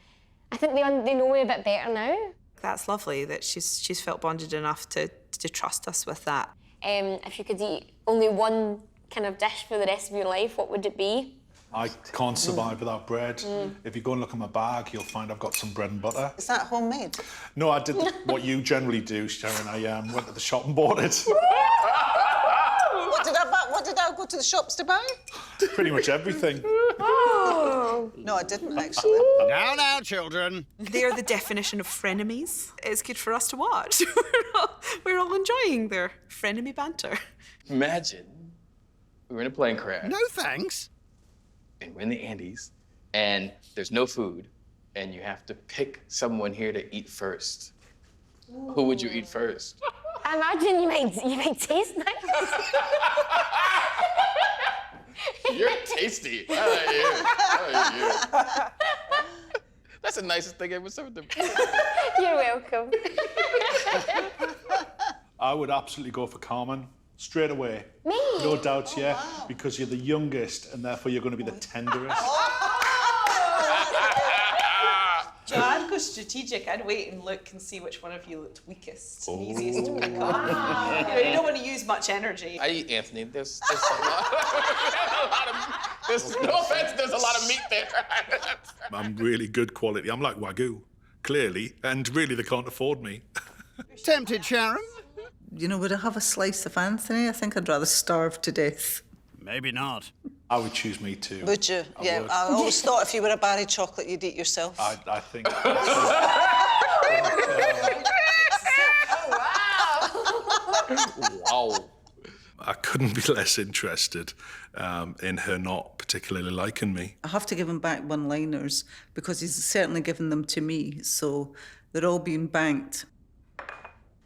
think they know me a bit better now. That's lovely that she's felt bonded enough to trust us with that. If you could eat only one kind of dish for the rest of your life, what would it be? I can't survive without bread. If you go and look in my bag, you'll find I've got some bread and butter. Is that homemade? No, I did what you generally do, Sharon. I went to the shop and bought it. What did I go to the shops to buy? Pretty much everything. Oh. No, I didn't, actually. Now, children. They're the definition of frenemies. It's good for us to watch. We're all enjoying their frenemy banter. Imagine we were in a plane crash. No thanks. And we're in the Andes, and there's no food, and you have to pick someone here to eat first. Who would you eat first? I imagine you might taste nice. You're tasty. I like you. That's the nicest thing I ever said to me. You're welcome. I would absolutely go for Carmen. Straight away. Me? No doubts, yeah. Wow. Because you're the youngest, and therefore you're going to be the tenderest. So I'd go strategic. I'd wait and look and see which one of you looked weakest and easiest to pick up. You don't want to use much energy. I eat Anthony. There's a lot of no offense, there's a lot of meat there. I'm really good quality. I'm like Wagyu, clearly, and really they can't afford me. Tempted, Sharon? You know, would I have a slice of Anthony? I think I'd rather starve to death. Maybe not. I would choose me too. Would you? I would. I always thought if you were a Barry chocolate, you'd eat yourself. I think. Wow. I couldn't be less interested in her not particularly liking me. I have to give him back one-liners because he's certainly given them to me, so they're all being banked.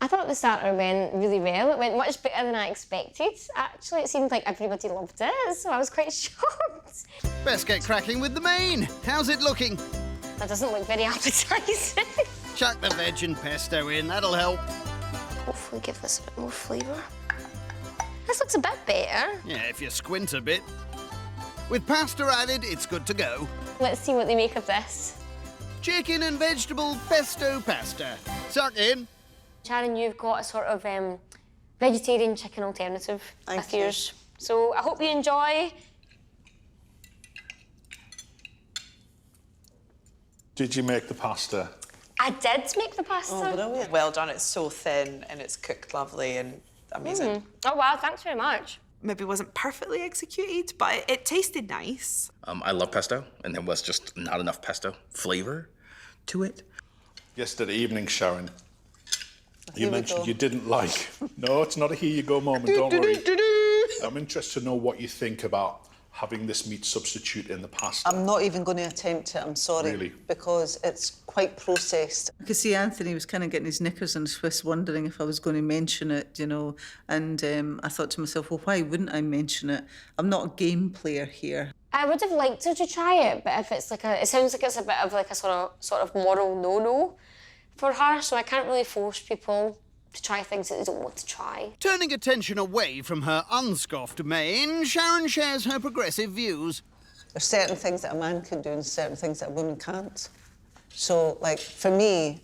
I thought the starter went really well. It went much better than I expected. Actually, it seemed like everybody loved it, so I was quite shocked. Best get cracking with the main. How's it looking? That doesn't look very appetising. Chuck the veg and pesto in, that'll help. Hopefully give this a bit more flavour. This looks a bit better. Yeah, if you squint a bit. With pasta added, it's good to go. Let's see what they make of this. Chicken and vegetable pesto pasta. Suck in. Sharon, you've got a sort of vegetarian chicken alternative with yours. So I hope you enjoy. Did you make the pasta? I did make the pasta. Oh, brilliant. Well done. It's so thin and it's cooked lovely and amazing. Oh, wow, thanks very much. Maybe wasn't perfectly executed, but it tasted nice. I love pesto, and there was just not enough pesto flavor to it. Yesterday evening, Sharon, you mentioned you didn't like... No, it's not a here you go moment, don't worry. I'm interested to know what you think about having this meat substitute in the pasta. I'm not even going to attempt it, I'm sorry. Really? Because it's quite processed. I could see Anthony was kind of getting his knickers in a twist, wondering if I was going to mention it, you know. And I thought to myself, well, why wouldn't I mention it? I'm not a game player here. I would have liked her to try it, but if it's like it sounds like it's a bit of like a sort of moral no-no for her, so I can't really force people to try things that they don't want to try. Turning attention away from her unscoffed main, Sharon shares her progressive views. There's certain things that a man can do and certain things that a woman can't. So, like, for me,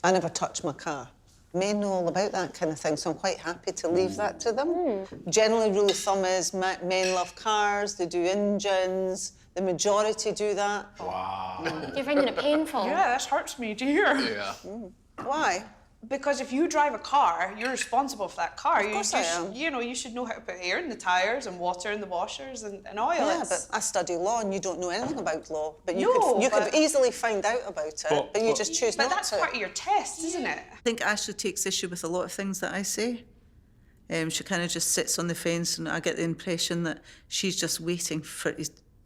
I never touch my car. Men know all about that kind of thing, so I'm quite happy to leave that to them. Generally, rule of thumb is men love cars, they do engines, the majority do that. Wow. You're finding it painful? Yeah, this hurts me to hear. Yeah. Why? Because if you drive a car, you're responsible for that car. Of course I am. You know, you should know how to put air in the tyres and water in the washers and oil. Yeah, but I study law and you don't know anything about law. But you, No, could easily find out about it, but you just choose But not that's to. part of your test, isn't it? I think Ashley takes issue with a lot of things that I say. She kind of just sits on the fence, and I get the impression that she's just waiting for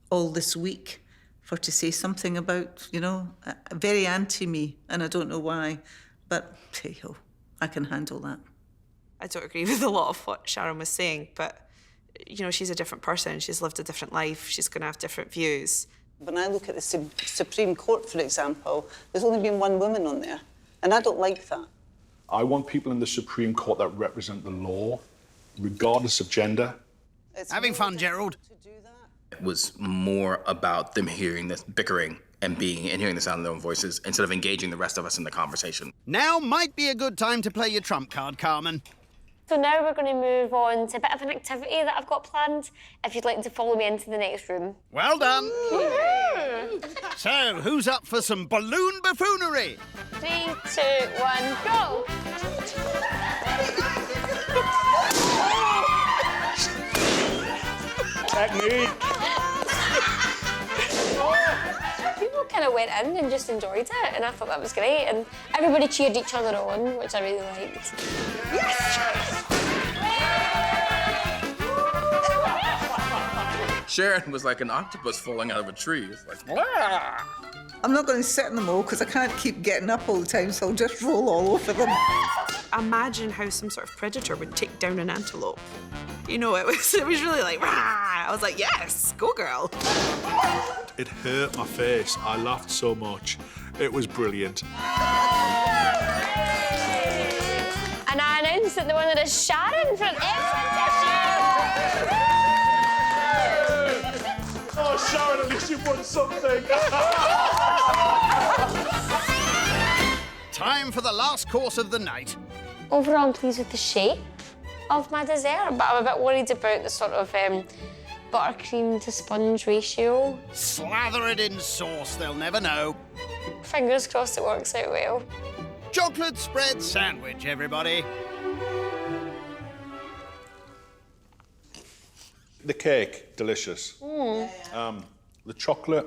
all this week for to say something about, you know, very anti-me, and I don't know why. But, hey ho, I can handle that. I don't agree with a lot of what Sharon was saying, but, you know, she's a different person. She's lived a different life. She's going to have different views. When I look at the Supreme Court, for example, there's only been one woman on there, and I don't like that. I want people in the Supreme Court that represent the law, regardless of gender. Having fun, Gerald? It was more about them hearing this bickering and hearing the sound of their own voices instead of engaging the rest of us in the conversation. Now might be a good time to play your trump card, Carmen. So now we're going to move on to a bit of an activity that I've got planned, if you'd like to follow me into the next room. Well done. So, who's up for some balloon buffoonery? 3, 2, 1, go! Technique. People kind of went in and just enjoyed it, and I thought that was great, and everybody cheered each other on, which I really liked. Sharon was like an octopus falling out of a tree. It's like, blah. I'm not going to sit in them all because I can't keep getting up all the time, so I'll just roll all over them. Imagine how some sort of predator would take down an antelope. You know, it was really like, rah! I was like, yes, go girl. It hurt my face. I laughed so much. It was brilliant. And I announce that the winner is Sharon for an excellent issue! Oh, Sharon, at least you won something. Time for the last course of the night. Overall, I'm pleased with the shape of my dessert, but I'm a bit worried about the sort of buttercream to sponge ratio. Slather it in sauce, they'll never know. Fingers crossed it works out well. Chocolate spread sandwich, everybody. The cake, delicious. The chocolate,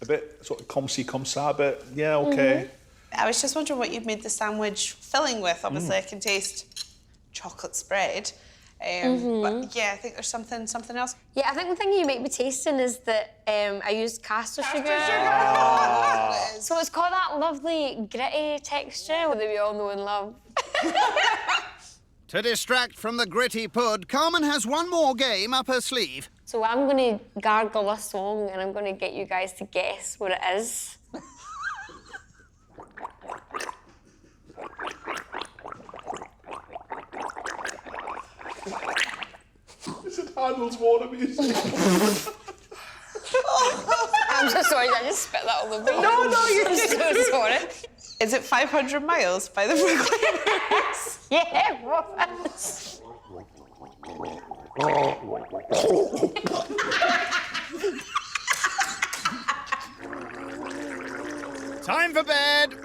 a bit sort of comme ça, but yeah, okay. I was just wondering what you've made the sandwich filling with. Obviously, I can taste chocolate spread. But yeah, I think there's something else. Yeah, I think the thing you might be tasting is that I used caster sugar. So it's got that lovely gritty texture that we all know and love. To distract from the gritty pud, Carmen has one more game up her sleeve. So I'm going to gargle a song and I'm going to get you guys to guess what it is. Is it Handel's water music? I'm so sorry, I just spit that all over you. No, you're so sorry. Is it 500 Miles by the Proclaimers? Yeah, it was. Time for bed.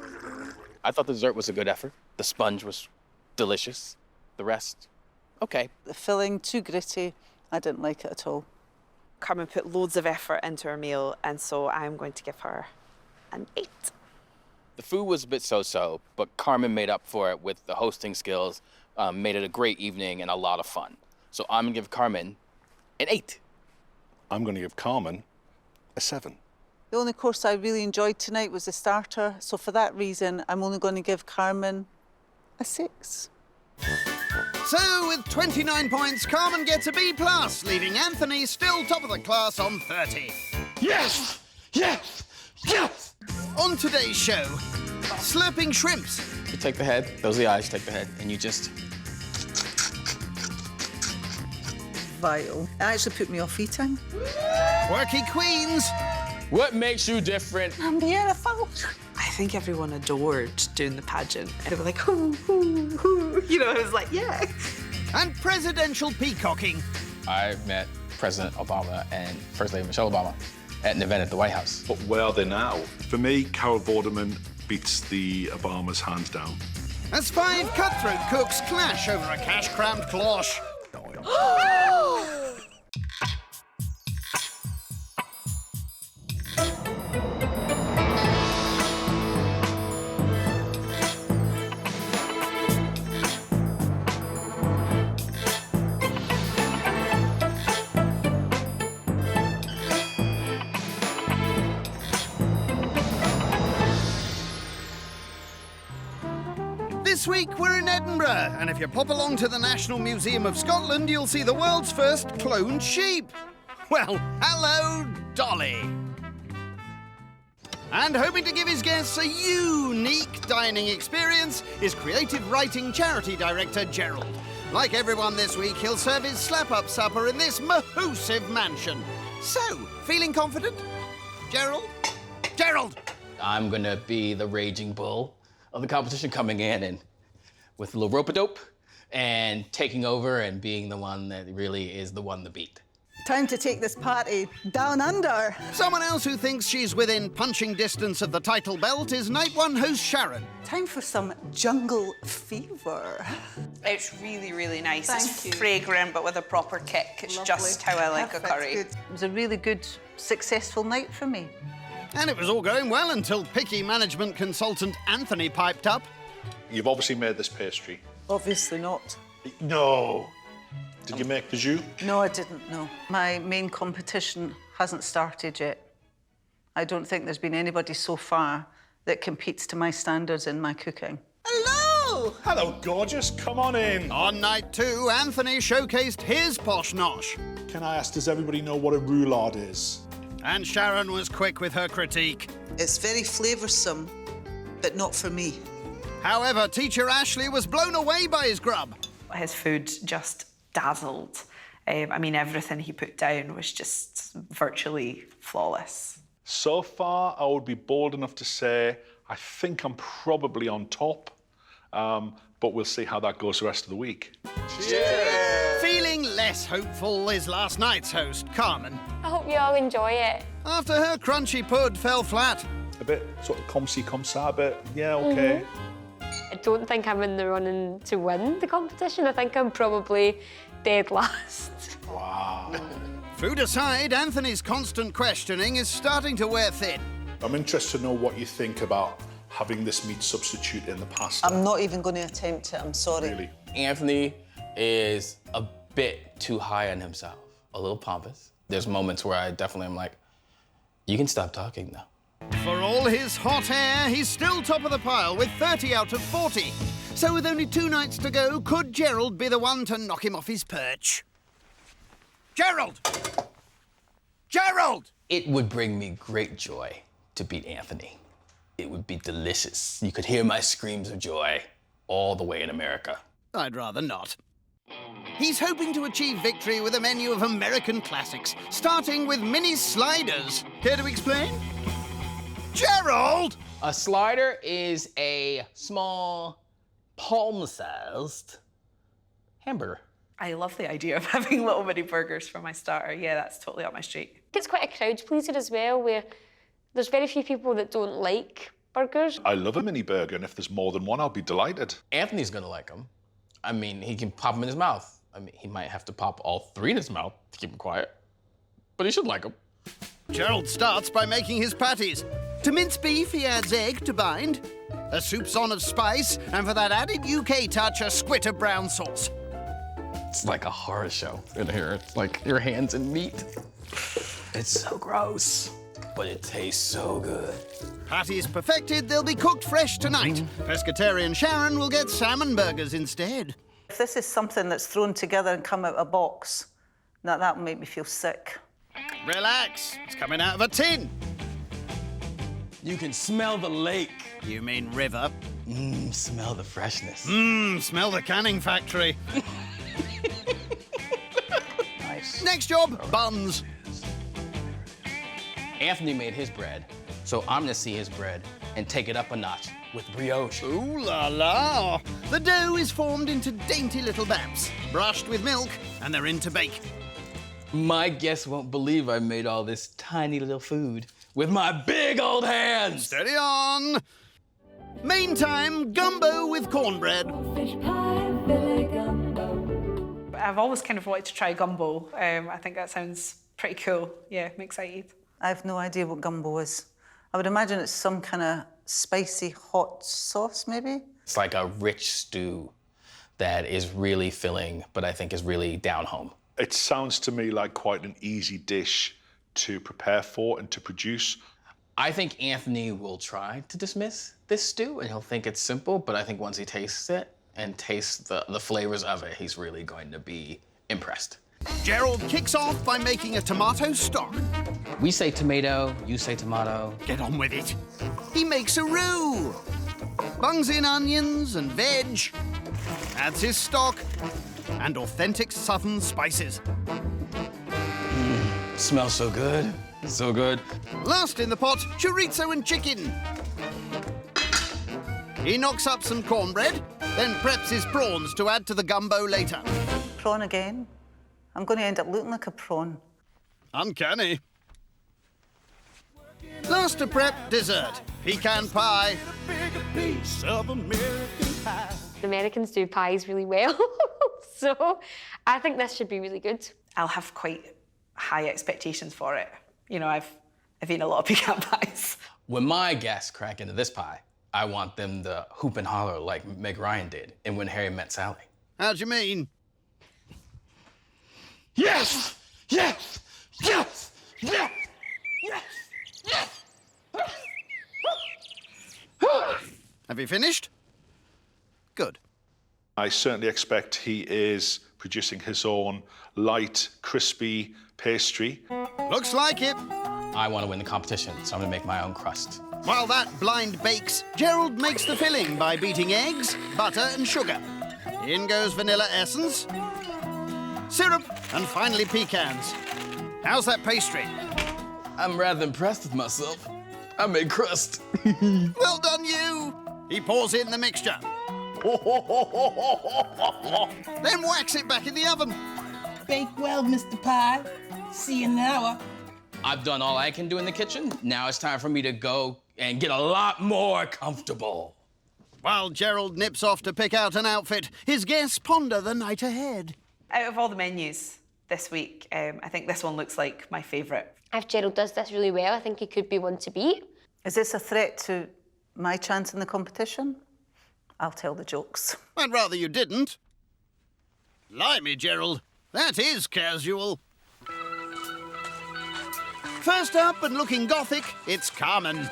I thought the dessert was a good effort. The sponge was delicious. The rest, okay. The filling, too gritty. I didn't like it at all. Carmen put loads of effort into her meal, and so I'm going to give her an 8. The food was a bit so-so, but Carmen made up for it with the hosting skills, made it a great evening and a lot of fun. So I'm gonna give Carmen an 8. I'm going to give Carmen a 7. The only course I really enjoyed tonight was the starter, so for that reason, I'm only going to give Carmen a 6. So, with 29 points, Carmen gets a B+, leaving Anthony still top of the class on 30. Yes! Yes! Yes! On today's show, slurping shrimps. You take the head, those are the eyes, you take the head, and you just... Vile. It actually put me off eating. Quirky queens. What makes you different? I'm beautiful. I think everyone adored doing the pageant. They were like, hoo, hoo, hoo. You know, I was like, yeah. And presidential peacocking. I met President Obama and First Lady Michelle Obama at an event at the White House. But where are they now? For me, Carol Vorderman beats the Obamas hands down. As 5 cutthroat cooks clash over a cash-crammed cloche. This week we're in Edinburgh, and if you pop along to the National Museum of Scotland, you'll see the world's first cloned sheep. Well, hello, Dolly. And hoping to give his guests a unique dining experience is creative writing charity director Gerald. Like everyone this week, he'll serve his slap-up supper in this mahoosive mansion. So, feeling confident? Gerald? Gerald! I'm gonna be the raging bull of the competition, coming in and with a little rope-a-dope and taking over and being the one that really is the one to beat. Time to take this party down under. Someone else who thinks she's within punching distance of the title belt is Night 1 host Sharon. Time for some jungle fever. It's really, really nice. Thank it's you. fragrant, but with a proper kick. It's Lovely. just how I like Perfect. a curry. Good. It was a really good, successful night for me. And it was all going well until picky management consultant Anthony piped up. You've obviously made this pastry. Obviously not. No. Did you make the jus? No, I didn't, no. My main competition hasn't started yet. I don't think there's been anybody so far that competes to my standards in my cooking. Hello! Hello, gorgeous. Come on in. On night 2, Anthony showcased his posh nosh. Can I ask, does everybody know what a roulade is? And Sharon was quick with her critique. It's very flavoursome, but not for me. However, teacher Ashley was blown away by his grub. His food just dazzled. I mean, everything he put down was just virtually flawless. So far, I would be bold enough to say I think I'm probably on top, but we'll see how that goes the rest of the week. Cheers! Feeling less hopeful is last night's host, Carmen. I hope you all enjoy it. After her crunchy pud fell flat. A bit sort of comme ci, comme ça, but yeah, okay. I don't think I'm in the running to win the competition. I think I'm probably dead last. Wow. Food aside, Anthony's constant questioning is starting to wear thin. I'm interested to know what you think about having this meat substitute in the pasta. I'm not even going to attempt it, I'm sorry. Really? Anthony is a bit too high on himself, a little pompous. There's moments where I definitely am like, you can stop talking now. For all his hot air, he's still top of the pile with 30 out of 40. So with only 2 nights to go, could Gerald be the one to knock him off his perch? Gerald! Gerald! It would bring me great joy to beat Anthony. It would be delicious. You could hear my screams of joy all the way in America. I'd rather not. He's hoping to achieve victory with a menu of American classics, starting with mini sliders. Care to explain? Gerald! A slider is a small, palm-sized hamburger. I love the idea of having little mini burgers for my starter. Yeah, that's totally up my street. It's quite a crowd pleaser as well, where there's very few people that don't like burgers. I love a mini burger, and if there's more than one, I'll be delighted. Anthony's gonna like them. I mean, he can pop them in his mouth. I mean, he might have to pop all 3 in his mouth to keep him quiet, but he should like them. Gerald starts by making his patties. To mince beef, he adds egg to bind, a soupçon of spice, and for that added UK touch, a squit of brown sauce. It's like a horror show in here. It's like your hands in meat. It's so gross, but it tastes so good. Patties perfected, they'll be cooked fresh tonight. Pescatarian Sharon will get salmon burgers instead. If this is something that's thrown together and come out of a box, that will make me feel sick. Relax, it's coming out of a tin. You can smell the lake. You mean river? Smell the freshness. Smell the canning factory. Nice. Next job, buns. Anthony made his bread, so I'm gonna see his bread and take it up a notch with brioche. Ooh la la! The dough is formed into dainty little babs, brushed with milk, and they're in to bake. My guests won't believe I made all this tiny little food with my big old hands. Steady on. Meantime, gumbo with cornbread. I've always kind of wanted to try gumbo. I think that sounds pretty cool. Yeah, I'm excited. I have no idea what gumbo is. I would imagine it's some kind of spicy hot sauce, maybe? It's like a rich stew that is really filling, but I think is really down home. It sounds to me like quite an easy dish to prepare for and to produce. I think Anthony will try to dismiss this stew and he'll think it's simple, but I think once he tastes it and tastes the flavors of it, he's really going to be impressed. Gerald kicks off by making a tomato stock. We say tomato, you say tomato. Get on with it. He makes a roux. Bungs in onions and veg. Adds his stock and authentic southern spices. Smells so good. So good. Last in the pot, chorizo and chicken. He knocks up some cornbread, then preps his prawns to add to the gumbo later. Prawn again? I'm going to end up looking like a prawn. Uncanny. Last to prep, dessert. Pecan pie. The Americans do pies really well, so I think this should be really good. I'll have quite high expectations for it. You know, I've eaten a lot of pecan pies. When my guests crack into this pie, I want them to hoop and holler like Meg Ryan did in When Harry Met Sally. How do you mean? Yes! Yes! Yes! Yes! Yes! Yes! Have you finished? Good. I certainly expect he is producing his own light, crispy pastry. Looks like it. I want to win the competition, so I'm going to make my own crust. While that blind bakes, Gerald makes the filling by beating eggs, butter and sugar. In goes vanilla essence, syrup, and finally pecans. How's that pastry? I'm rather impressed with myself. I made crust. Well done, you. He pours in the mixture. Then whacks it back in the oven. Bake well, Mr. Pie. See you in an hour. I've done all I can do in the kitchen. Now it's time for me to go and get a lot more comfortable. While Gerald nips off to pick out an outfit, his guests ponder the night ahead. Out of all the menus this week, I think this one looks like my favourite. If Gerald does this really well, I think he could be one to beat. Is this a threat to my chance in the competition? I'll tell the jokes. I'd rather you didn't. Blimey, Gerald. That is casual. First up and looking gothic, it's Carmen.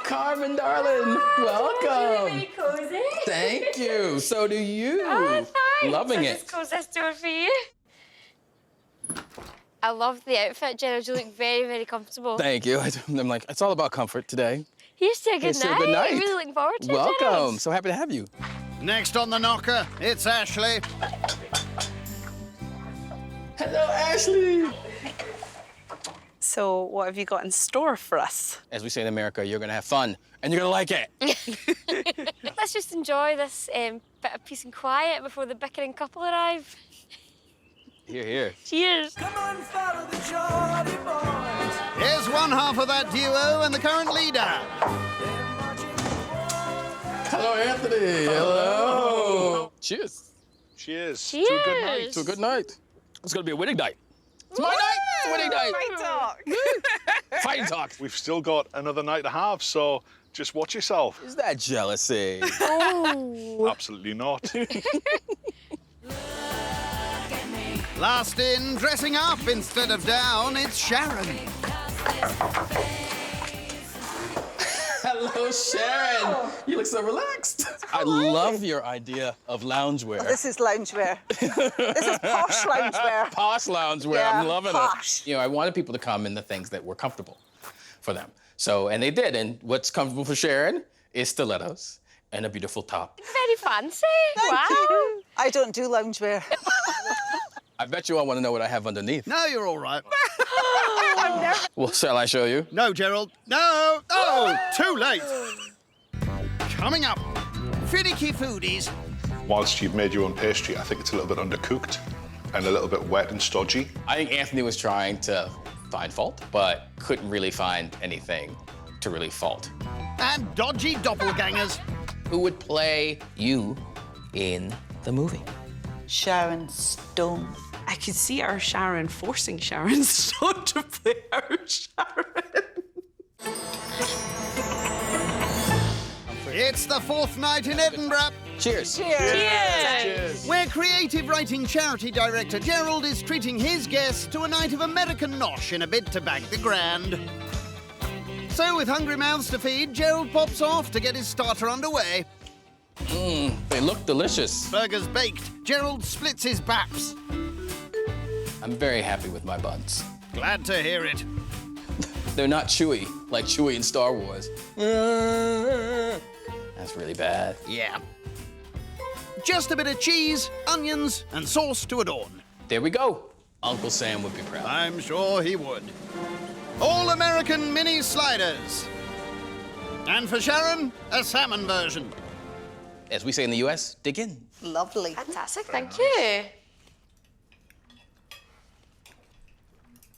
Carmen, darling, welcome. Really cozy. Thank you. So do you. Oh, thanks. Loving I it. just closed this door for you. I love the outfit, Gerald. You look very, very comfortable. Thank you. I'm like, it's all about comfort today. Here's to a good Here's to a night. good night. Really looking forward to it, Welcome. Gerald. So happy to have you. Next on the knocker, it's Ashley. Hello, Ashley. So, what have you got in store for us? As we say in America, you're gonna have fun and you're gonna like it. Let's just enjoy this bit of peace and quiet before the bickering couple arrive. Here, here. Cheers. Come on, follow the Geordie boys. Here's one half of that duo and the current leader. Hello, Anthony. Hello. Cheers. Cheers. Cheers. To a good night. To a good night. It's gonna be a winning night. It's my night. It's a winning night. Fight talk. Fighting talk. We've still got another night to have, so just watch yourself. Is that jealousy? Oh. Absolutely not. Last in, dressing up instead of down, it's Sharon. Hello, Sharon. You look so relaxed. I love your idea of loungewear. Oh, this is loungewear. This is posh loungewear. Posh loungewear. Yeah, I'm loving posh. it. You know, I wanted people to come in the things that were comfortable for them. So, and they did. And what's comfortable for Sharon is stilettos and a beautiful top. Very fancy. Wow. You. I don't do loungewear. I bet you all want to know what I have underneath. No, you're all right. Well, shall I show you? No, Gerald. No. Oh, too late. Coming up, finicky foodies. Whilst you've made your own pastry, I think it's a little bit undercooked and a little bit wet and stodgy. I think Anthony was trying to find fault, but couldn't really find anything to really fault. And dodgy doppelgangers. Who would play you in the movie? Sharon Stone. I could see our Sharon forcing Sharon Stone to play our Sharon. It's the fourth night in Edinburgh. Cheers. Cheers. Where creative writing charity director Gerald is treating his guests to a night of American nosh in a bid to bag the grand. So with hungry mouths to feed, Gerald pops off to get his starter underway. They look delicious. Burgers baked, Gerald splits his baps. I'm very happy with my buns. Glad to hear it. They're not chewy, like Chewie in Star Wars. That's really bad. Yeah. Just a bit of cheese, onions, and sauce to adorn. There we go. Uncle Sam would be proud. I'm sure he would. All-American mini sliders. And for Sharon, a salmon version. As we say in the US, dig in. Lovely. Fantastic, thank you.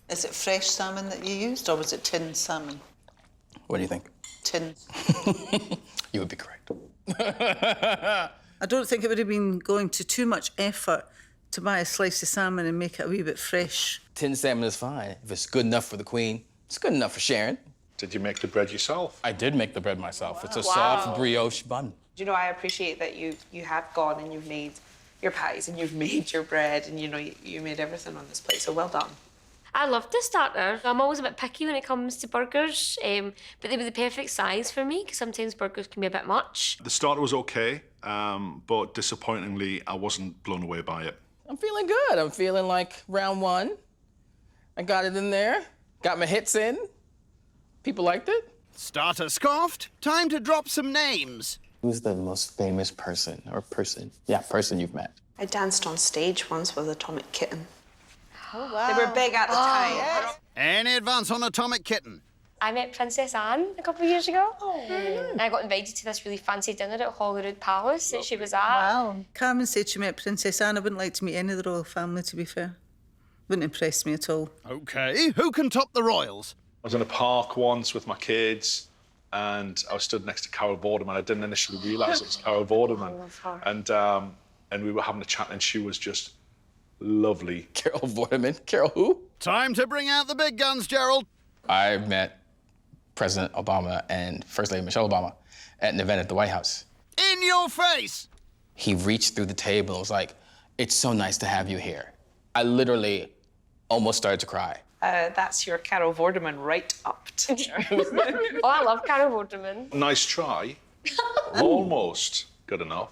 Is it fresh salmon that you used, or was it tinned salmon? What do you think? Tinned. You would be correct. I don't think it would have been going to too much effort to buy a slice of salmon and make it a wee bit fresh. Tinned salmon is fine. If it's good enough for the Queen, it's good enough for Sharon. Did you make the bread yourself? I did make the bread myself. It's a Wow. soft brioche bun. You know, I appreciate that you have gone and you've made your pies and you've made your bread and, you know, you made everything on this plate, so well done. I love the starter. I'm always a bit picky when it comes to burgers, but they were the perfect size for me because sometimes burgers can be a bit much. The starter was okay, but disappointingly, I wasn't blown away by it. I'm feeling good. I'm feeling like round one. I got it in there. Got my hits in. People liked it. Starter scoffed. Time to drop some names. Who's the most famous person person you've met? I danced on stage once with Atomic Kitten. Oh, wow. They were big at the time. Yes. Any advance on Atomic Kitten? I met Princess Anne a couple of years ago. And I got invited to this really fancy dinner at Holyrood Palace that she was at. Wow. Carmen said she met Princess Anne. I wouldn't like to meet any of the royal family, to be fair. Wouldn't impress me at all. OK, who can top the royals? I was in a park once with my kids, and I was stood next to Carol Vorderman. I didn't initially realise it was Carol Vorderman. I love her. And we were having a chat, and she was just lovely. Carol Vorderman. Carol who? Time to bring out the big guns, Gerald. I met President Obama and First Lady Michelle Obama at an event at the White House. In your face! He reached through the table and was like, "It's so nice to have you here." I literally almost started to cry. That's your Carol Vorderman right up to there. Oh, I love Carol Vorderman. Nice try. Almost good enough.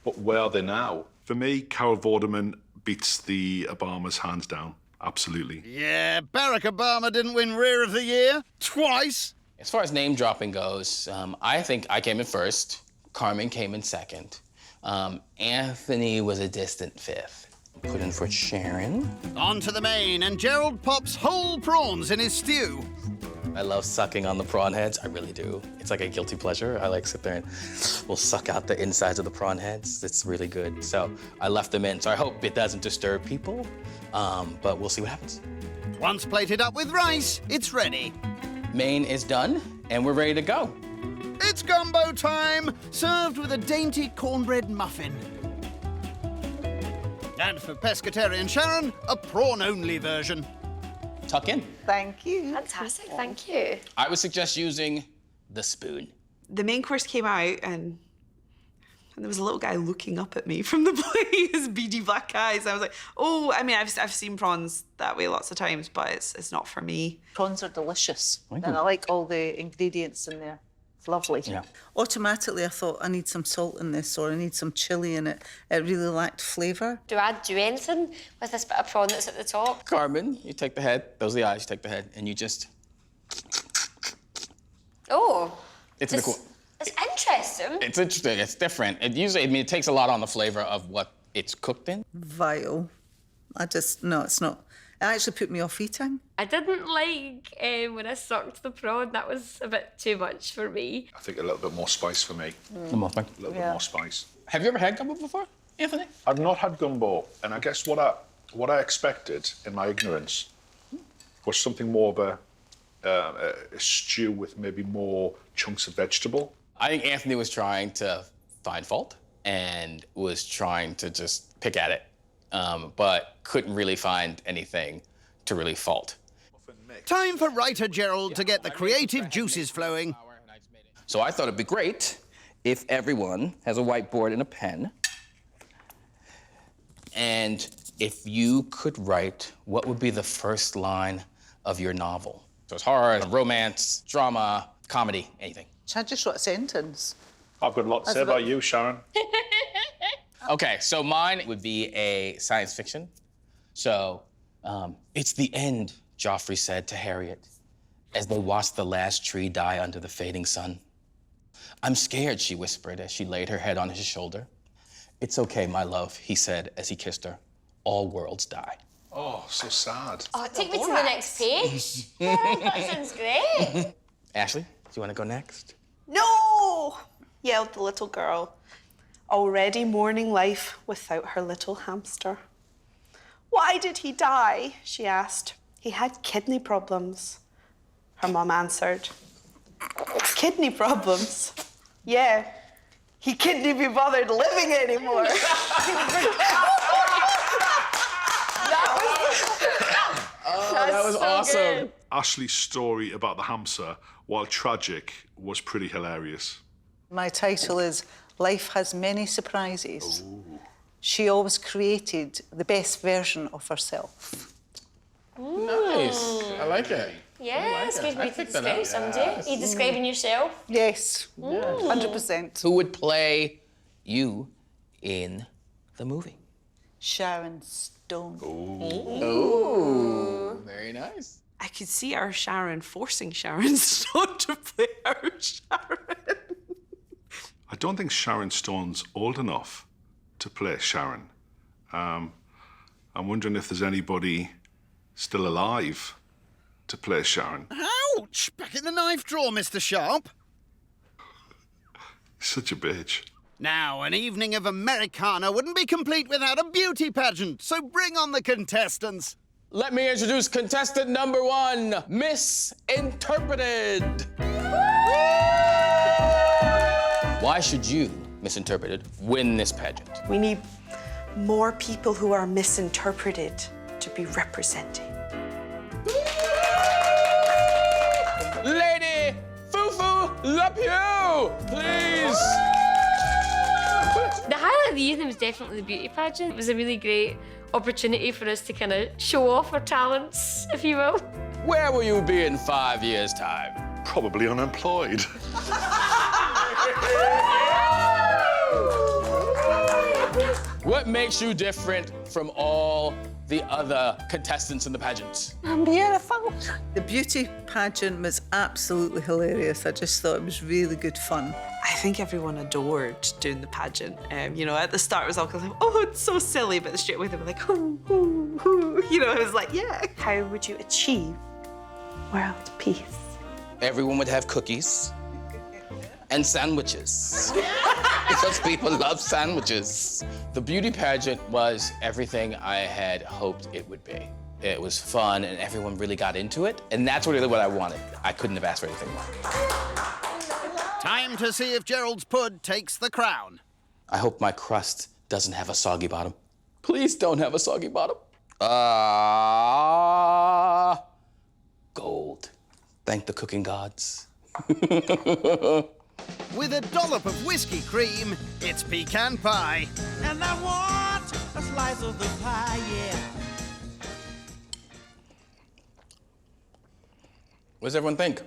But where are they now? For me, Carol Vorderman beats the Obamas hands down. Absolutely. Yeah, Barack Obama didn't win Rear of the Year twice. As far as name dropping goes, I think I came in first. Carmen came in second. Anthony was a distant fifth. Put in for Sharon. On to the main, and Gerald pops whole prawns in his stew. I love sucking on the prawn heads. I really do. It's like a guilty pleasure. I like sit there and we'll suck out the insides of the prawn heads. It's really good. So I left them in. So I hope it doesn't disturb people, but we'll see what happens. Once plated up with rice, it's ready. Main is done, and we're ready to go. It's gumbo time, served with a dainty cornbread muffin. And for pescatarian Sharon, a prawn-only version. Tuck in. Thank you. Fantastic, thank you. I would suggest using the spoon. The main course came out and there was a little guy looking up at me from the plate, his beady black eyes. I was like, oh, I mean, I've seen prawns that way lots of times, but it's not for me. Prawns are delicious, and I like all the ingredients in there. It's lovely. Yeah. Automatically, I thought I need some salt in this, or I need some chilli in it. It really lacked flavour. Do I do anything with this bit of prawn that's at the top? Carmen, you take the head. Those are the eyes. You take the head, and you just... Oh. It's interesting. It's interesting. It's different. It usually, I mean, it takes a lot on the flavour of what it's cooked in. Vile. No, it's not. It actually put me off eating. I didn't like when I sucked the prawn. That was a bit too much for me. I think a little bit more spice for me. A little more spice. A little bit more spice. Have you ever had gumbo before, Anthony? I've not had gumbo, and I guess what I expected in my ignorance was something more of a stew with maybe more chunks of vegetable. I think Anthony was trying to find fault and was trying to just pick at it, but couldn't really find anything to really fault. Time for writer Gerald to get the creative juices flowing. So I thought it'd be great if everyone has a whiteboard and a pen, and if you could write what would be the first line of your novel. So it's horror, romance, drama, comedy, anything. I just wrote a sentence. I've got a lot to say about you, Sharon. Okay, so mine would be a science fiction. So, it's the end, Joffrey said to Harriet, as they watched the last tree die under the fading sun. I'm scared, she whispered as she laid her head on his shoulder. It's okay, my love, he said as he kissed her. All worlds die. Oh, so sad. Oh, take me to the next page. That sounds great. Ashley, do you want to go next? No! Yelled the little girl, already mourning life without her little hamster. Why did he die? She asked. He had kidney problems. Her mum answered. Kidney problems? Yeah. He couldn't be bothered living anymore. That was awesome. Good. Ashley's story about the hamster, while tragic, was pretty hilarious. My title is Life Has Many Surprises. Ooh. She always created the best version of herself. Nice. I like it. Yeah, it's a good way to describe somebody. Are you describing yourself? Yes, 100%. Who would play you in the movie? Sharon Stone. Ooh. Very nice. I could see our Sharon forcing Sharon Stone to play our Sharon. I don't think Sharon Stone's old enough to play Sharon. I'm wondering if there's anybody still alive to play Sharon. Ouch! Back in the knife drawer, Mr. Sharp. Such a bitch. Now, an evening of Americana wouldn't be complete without a beauty pageant, so bring on the contestants. Let me introduce contestant number 1, Misinterpreted. Why should you, Misinterpreted, win this pageant? We need more people who are misinterpreted to be represented. Lady Fufu Lepew, please. The highlight of the evening was definitely the beauty pageant. It was a really great opportunity for us to kind of show off our talents, if you will. Where will you be in 5 years' time? Probably unemployed. What makes you different from all the other contestants in the pageant? I'm beautiful. The beauty pageant was absolutely hilarious. I just thought it was really good fun. I think everyone adored doing the pageant. You know, at the start it was all kind of like, oh, it's so silly, but straight away they were like, ooh, ooh, ooh. You know, it was like, yeah. How would you achieve world peace? Everyone would have cookies and sandwiches. Because people love sandwiches. The beauty pageant was everything I had hoped it would be. It was fun and everyone really got into it. And that's really what I wanted. I couldn't have asked for anything more. Time to see if Gerald's pud takes the crown. I hope my crust doesn't have a soggy bottom. Please don't have a soggy bottom. Gold. Thank the cooking gods. With a dollop of whiskey cream, it's pecan pie. And I want a slice of the pie, yeah. What does everyone think?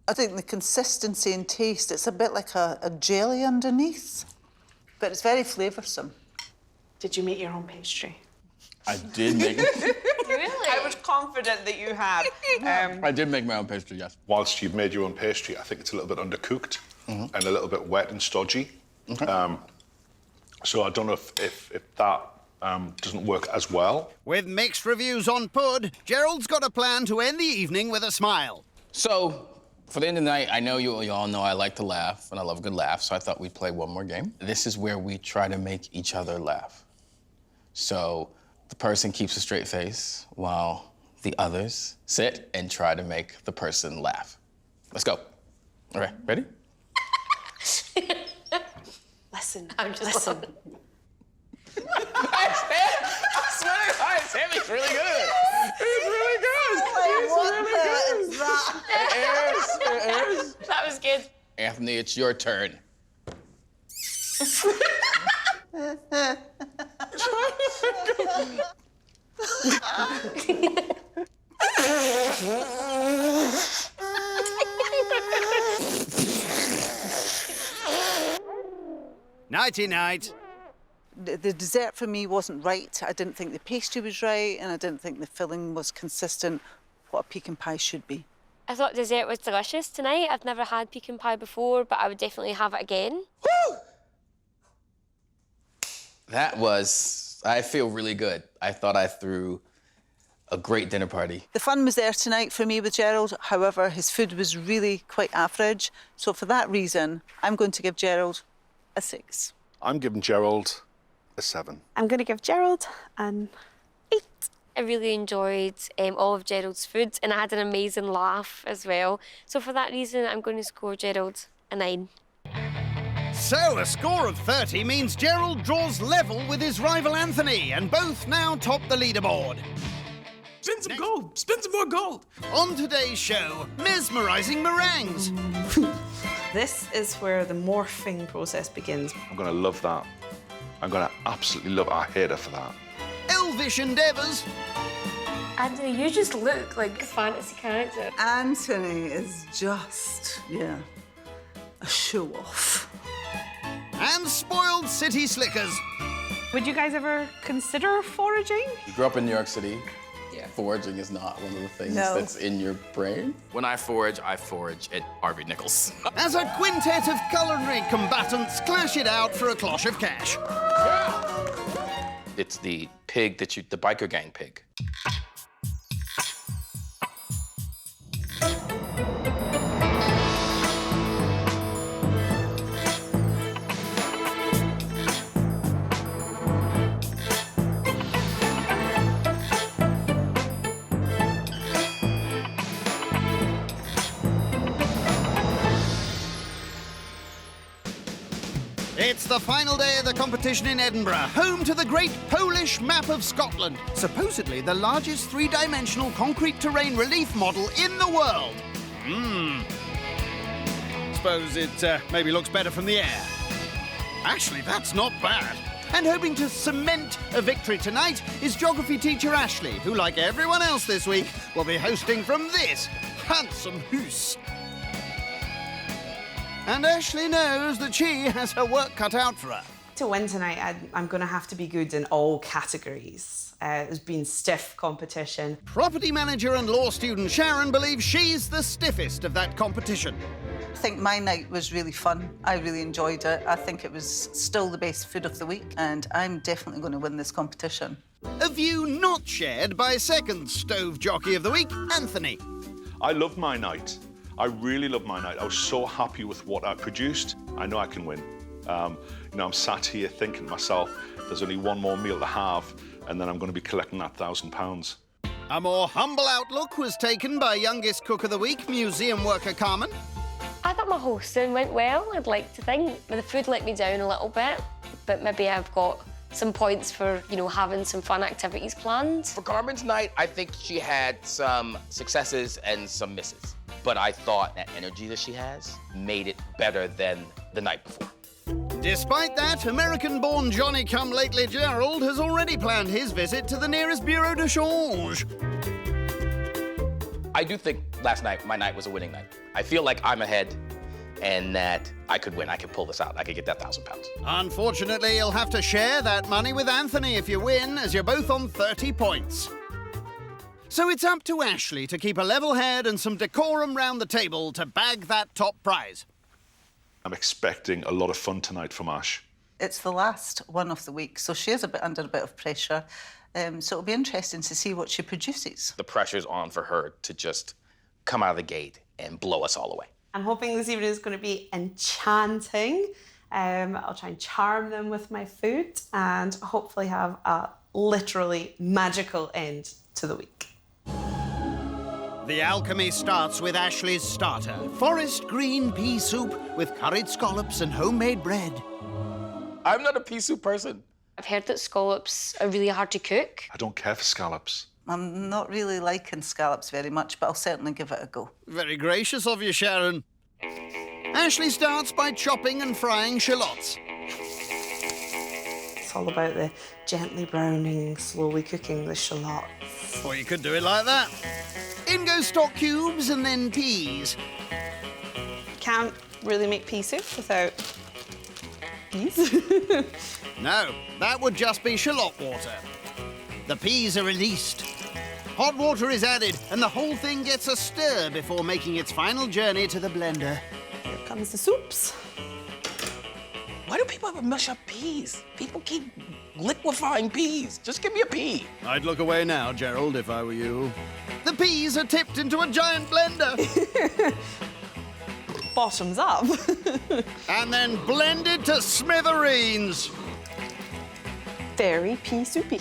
I think the consistency and taste, it's a bit like a jelly underneath, but it's very flavoursome. Did you make your own pastry? I did make Really? I was confident that you had. I did make my own pastry, yes. Whilst you've made your own pastry, I think it's a little bit undercooked and a little bit wet and stodgy. So I don't know if that doesn't work as well. With mixed reviews on pud, Gerald's got a plan to end the evening with a smile. So, for the end of the night, I know you all know I like to laugh, and I love a good laugh, so I thought we'd play one more game. This is where we try to make each other laugh. So, the person keeps a straight face while the others sit and try to make the person laugh. Let's go. All right, ready? Listen, I'm just listen. Sammy's really good. It's really good. It is. That was good. Anthony, it's your turn. Nighty-night. The dessert for me wasn't right. I didn't think the pastry was right, and I didn't think the filling was consistent what a pecan pie should be. I thought dessert was delicious tonight. I've never had pecan pie before, but I would definitely have it again. Woo! That was, I feel really good. I thought I threw a great dinner party. The fun was there tonight for me with Gerald. However, his food was really quite average. So for that reason, I'm going to give Gerald a 6. I'm giving Gerald a 7. I'm going to give Gerald an 8. I really enjoyed all of Gerald's food, and I had an amazing laugh as well. So for that reason, I'm going to score Gerald a 9. So a score of 30 means Gerald draws level with his rival Anthony, and both now top the leaderboard. Spin some gold. Spin some more gold. On today's show, mesmerising meringues. This is where the morphing process begins. I'm going to love that. I'm going to absolutely love it. I hate her for that. Elvish endeavours. Anthony, you just look like a fantasy character. Anthony is just, a show-off. And spoiled city slickers. Would you guys ever consider foraging? You grew up in New York City. Yeah. Foraging is not one of the things that's in your brain. When I forage at Harvey Nichols. As a quintet of culinary combatants clash it out for a cloche of cash. Yeah. It's the pig the biker gang pig. It's the final day of the competition in Edinburgh, home to the great Polish map of Scotland, supposedly the largest three-dimensional concrete terrain relief model in the world. Suppose it maybe looks better from the air. Actually, that's not bad. And hoping to cement a victory tonight is geography teacher Ashley, who, like everyone else this week, will be hosting from this handsome house. And Ashley knows that she has her work cut out for her. To win tonight, I'm going to have to be good in all categories. There's been stiff competition. Property manager and law student Sharon believes she's the stiffest of that competition. I think my night was really fun. I really enjoyed it. I think it was still the best food of the week, and I'm definitely going to win this competition. A view not shared by second stove jockey of the week, Anthony. I loved my night. I really loved my night. I was so happy with what I produced. I know I can win. I'm sat here thinking to myself, there's only one more meal to have, and then I'm going to be collecting that £1,000. A more humble outlook was taken by youngest cook of the week, museum worker Carmen. I thought my hosting went well, I'd like to think. The food let me down a little bit, but maybe I've got some points for, having some fun activities planned. For Carmen's night, I think she had some successes and some misses. But I thought that energy that she has made it better than the night before. Despite that, American-born Johnny-come-lately Gerald has already planned his visit to the nearest bureau de change. I do think last night, my night was a winning night. I feel like I'm ahead and that I could win. I could pull this out. I could get that £1,000. Unfortunately, you'll have to share that money with Anthony if you win, as you're both on 30 points. So it's up to Ashley to keep a level head and some decorum round the table to bag that top prize. I'm expecting a lot of fun tonight from Ash. It's the last one of the week, so she is under a bit of pressure. So it'll be interesting to see what she produces. The pressure's on for her to just come out of the gate and blow us all away. I'm hoping this evening is going to be enchanting. I'll try and charm them with my food and hopefully have a literally magical end to the week. The alchemy starts with Ashley's starter, forest green pea soup with curried scallops and homemade bread. I'm not a pea soup person. I've heard that scallops are really hard to cook. I don't care for scallops. I'm not really liking scallops very much, but I'll certainly give it a go. Very gracious of you, Sharon. Ashley starts by chopping and frying shallots. It's all about the gently browning, slowly cooking the shallot. Or you could do it like that. In go stock cubes and then peas. Can't really make pea soup without peas. No, that would just be shallot water. The peas are released. Hot water is added and the whole thing gets a stir before making its final journey to the blender. Here comes the soups. Why do people ever mush up peas? People keep liquefying peas. Just give me a pea. I'd look away now, Gerald, if I were you. The peas are tipped into a giant blender. Bottoms up. And then blended to smithereens. Very pea soupy.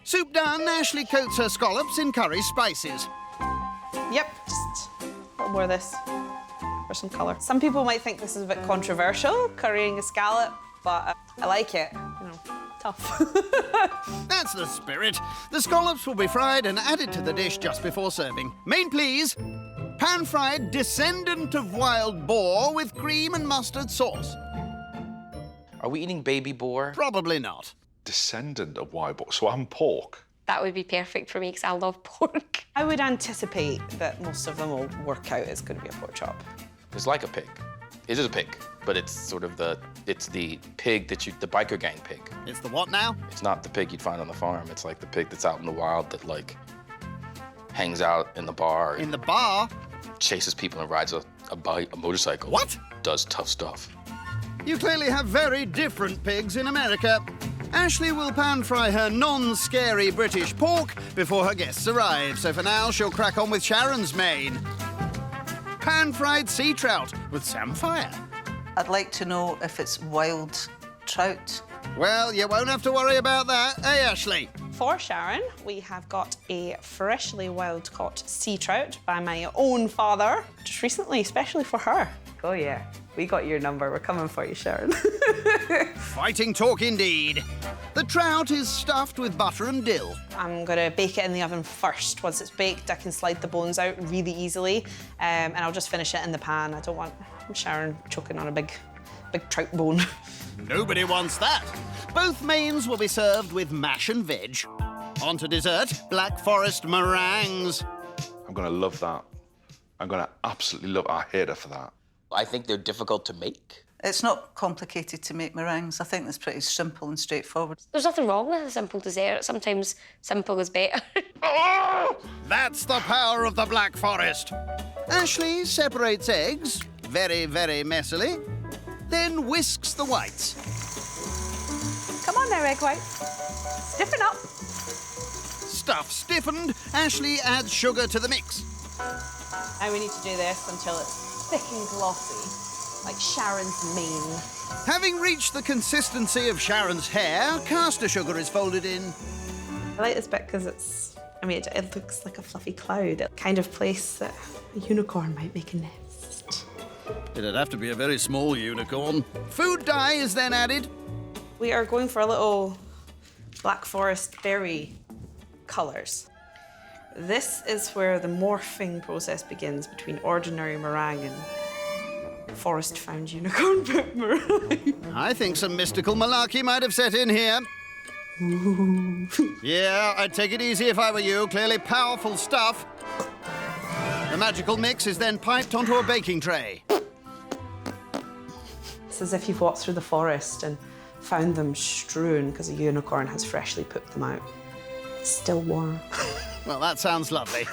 Soup done, Ashley coats her scallops in curry spices. Yep, just a little more of this for some colour. Some people might think this is a bit controversial, currying a scallop, but I like it. Tough. That's the spirit. The scallops will be fried and added to the dish just before serving. Main please, pan-fried descendant of wild boar with cream and mustard sauce. Are we eating baby boar? Probably not. Descendant of wild boar, so I'm pork. That would be perfect for me because I love pork. I would anticipate that most of them will work out it's going to be a pork chop. It's like a pig. It is a pig, but it's sort of the pig that the biker gang pig. It's the what now? It's not the pig you'd find on the farm. It's like the pig that's out in the wild that like hangs out in the bar. In the bar? Chases people and rides a motorcycle. What? Does tough stuff. You clearly have very different pigs in America. Ashley will pan-fry her non-scary British pork before her guests arrive, so for now she'll crack on with Sharon's main. Pan-fried sea trout with samphire. I'd like to know if it's wild trout. Well, you won't have to worry about that, eh, Ashley? For Sharon, we have got a freshly wild-caught sea trout by my own father, just recently, especially for her. Oh yeah, we got your number. We're coming for you, Sharon. Fighting talk indeed. The trout is stuffed with butter and dill. I'm gonna bake it in the oven first. Once it's baked, I can slide the bones out really easily, and I'll just finish it in the pan. I don't want Sharon choking on a big big trout bone. Nobody wants that. Both mains will be served with mash and veg. On to dessert, Black Forest meringues. I'm gonna love that. I'm gonna absolutely love it. I hate her for that. I think they're difficult to make. It's not complicated to make meringues. I think it's pretty simple and straightforward. There's nothing wrong with a simple dessert. Sometimes simple is better. Oh, that's the power of the Black Forest. Ashley separates eggs, very, very messily, then whisks the whites. Come on now, egg white. Stiffen up. Stuff stiffened, Ashley adds sugar to the mix. Now we need to do this until it's thick and glossy, like Sharon's mane. Having reached the consistency of Sharon's hair, caster sugar is folded in. I like this bit because it looks like a fluffy cloud. The kind of place that a unicorn might make a nest. It'd have to be a very small unicorn. Food dye is then added. We are going for a little Black Forest berry colours. This is where the morphing process begins between ordinary meringue and forest-found unicorn meringue. I think some mystical malarkey might have set in here. Ooh. Yeah, I'd take it easy if I were you. Clearly powerful stuff. The magical mix is then piped onto a baking tray. It's as if you've walked through the forest and found them strewn because a unicorn has freshly pooped them out. It's still warm. Well, that sounds lovely.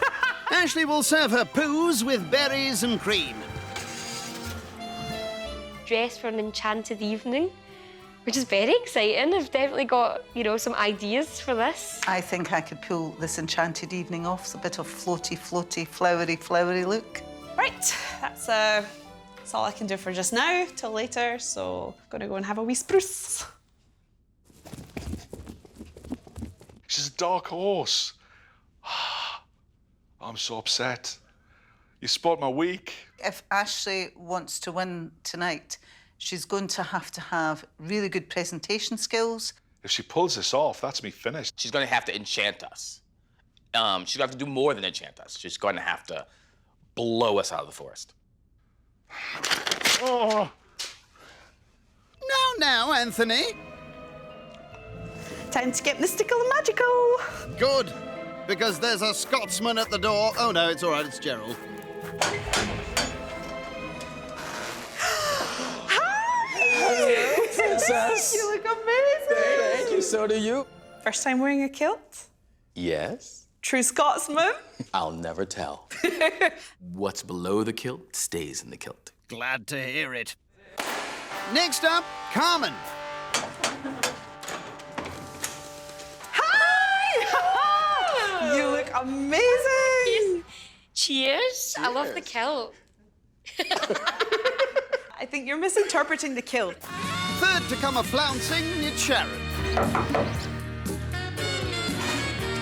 Ashley will serve her poos with berries and cream. Dress for an enchanted evening, which is very exciting. I've definitely got, some ideas for this. I think I could pull this enchanted evening off. It's a bit of floaty, floaty, flowery, flowery look. Right, that's all I can do for just now, till later, so I'm gonna go and have a wee spruce. She's a dark horse. I'm so upset. You spoiled my week. If Ashley wants to win tonight, she's going to have really good presentation skills. If she pulls this off, that's me finished. She's going to have to enchant us. She's going to have to do more than enchant us. She's going to have to blow us out of the forest. Oh. Now, Anthony. Time to get mystical and magical. Good, because there's a Scotsman at the door. Oh, no, it's all right, it's Gerald. Hello, princess. You look amazing. Thank you, so do you. First time wearing a kilt? Yes. True Scotsman? I'll never tell. What's below the kilt stays in the kilt. Glad to hear it. Next up, Carmen. Hi! You look amazing. Cheers. I love the kilt. I think you're misinterpreting the kilt. Third to come a-flouncing, it's Sharon.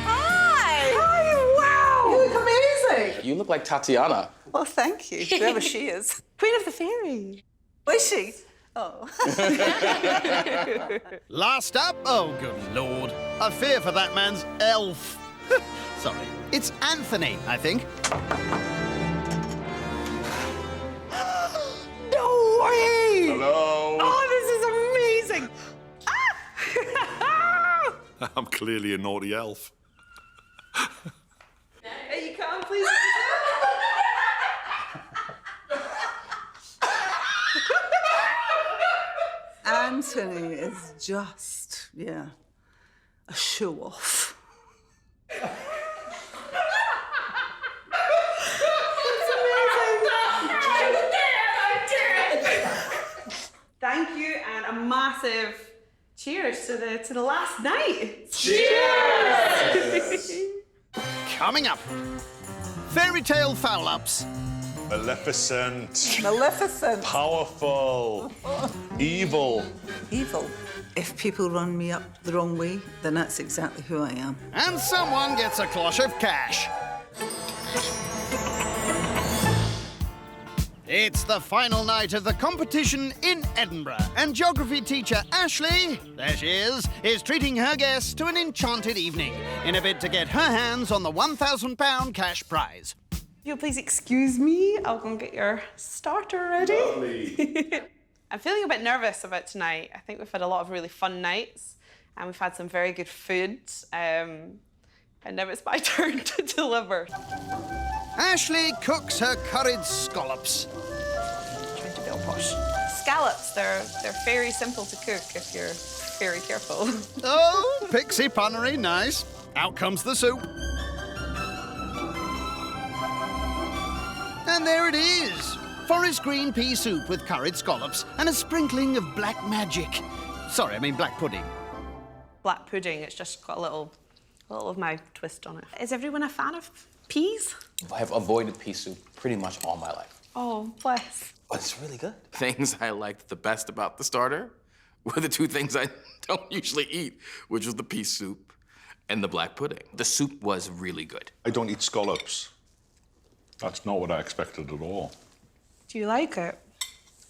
Hi! Wow! You look amazing. You look like Tatiana. Well, thank you, whoever she is. Queen of the Fairy. Was she? Oh. Last up, oh, good Lord. I fear for that man's elf. Sorry, it's Anthony, I think. No way! Hello. Oh, this is amazing. Ah! I'm clearly a naughty elf. Hey, you come, please. Anthony is just, a show-off. Thank you, and a massive cheers to the last night. Cheers! Coming up, fairy tale foul-ups. Maleficent. Maleficent. Powerful. Evil. Evil. If people run me up the wrong way, then that's exactly who I am. And someone gets a cloche of cash. It's the final night of the competition in Edinburgh, and geography teacher Ashley, there she is treating her guests to an enchanted evening in a bid to get her hands on the £1,000 cash prize. If you'll please excuse me, I'll go and get your starter ready. Lovely. I'm feeling a bit nervous about tonight. I think we've had a lot of really fun nights and we've had some very good food. And now it's my turn to deliver. Ashley cooks her curried scallops. Trying to be all posh. Scallops, they're very simple to cook if you're very careful. Oh, pixie punnery, nice. Out comes the soup. And there it is. Forest green pea soup with curried scallops and a sprinkling of black magic. Sorry, I mean black pudding. Black pudding, it's just got a little of my twist on it. Is everyone a fan of peas? I have avoided pea soup pretty much all my life. Oh, bless. But it's really good. Things I liked the best about the starter were the two things I don't usually eat, which was the pea soup and the black pudding. The soup was really good. I don't eat scallops. That's not what I expected at all. Do you like it?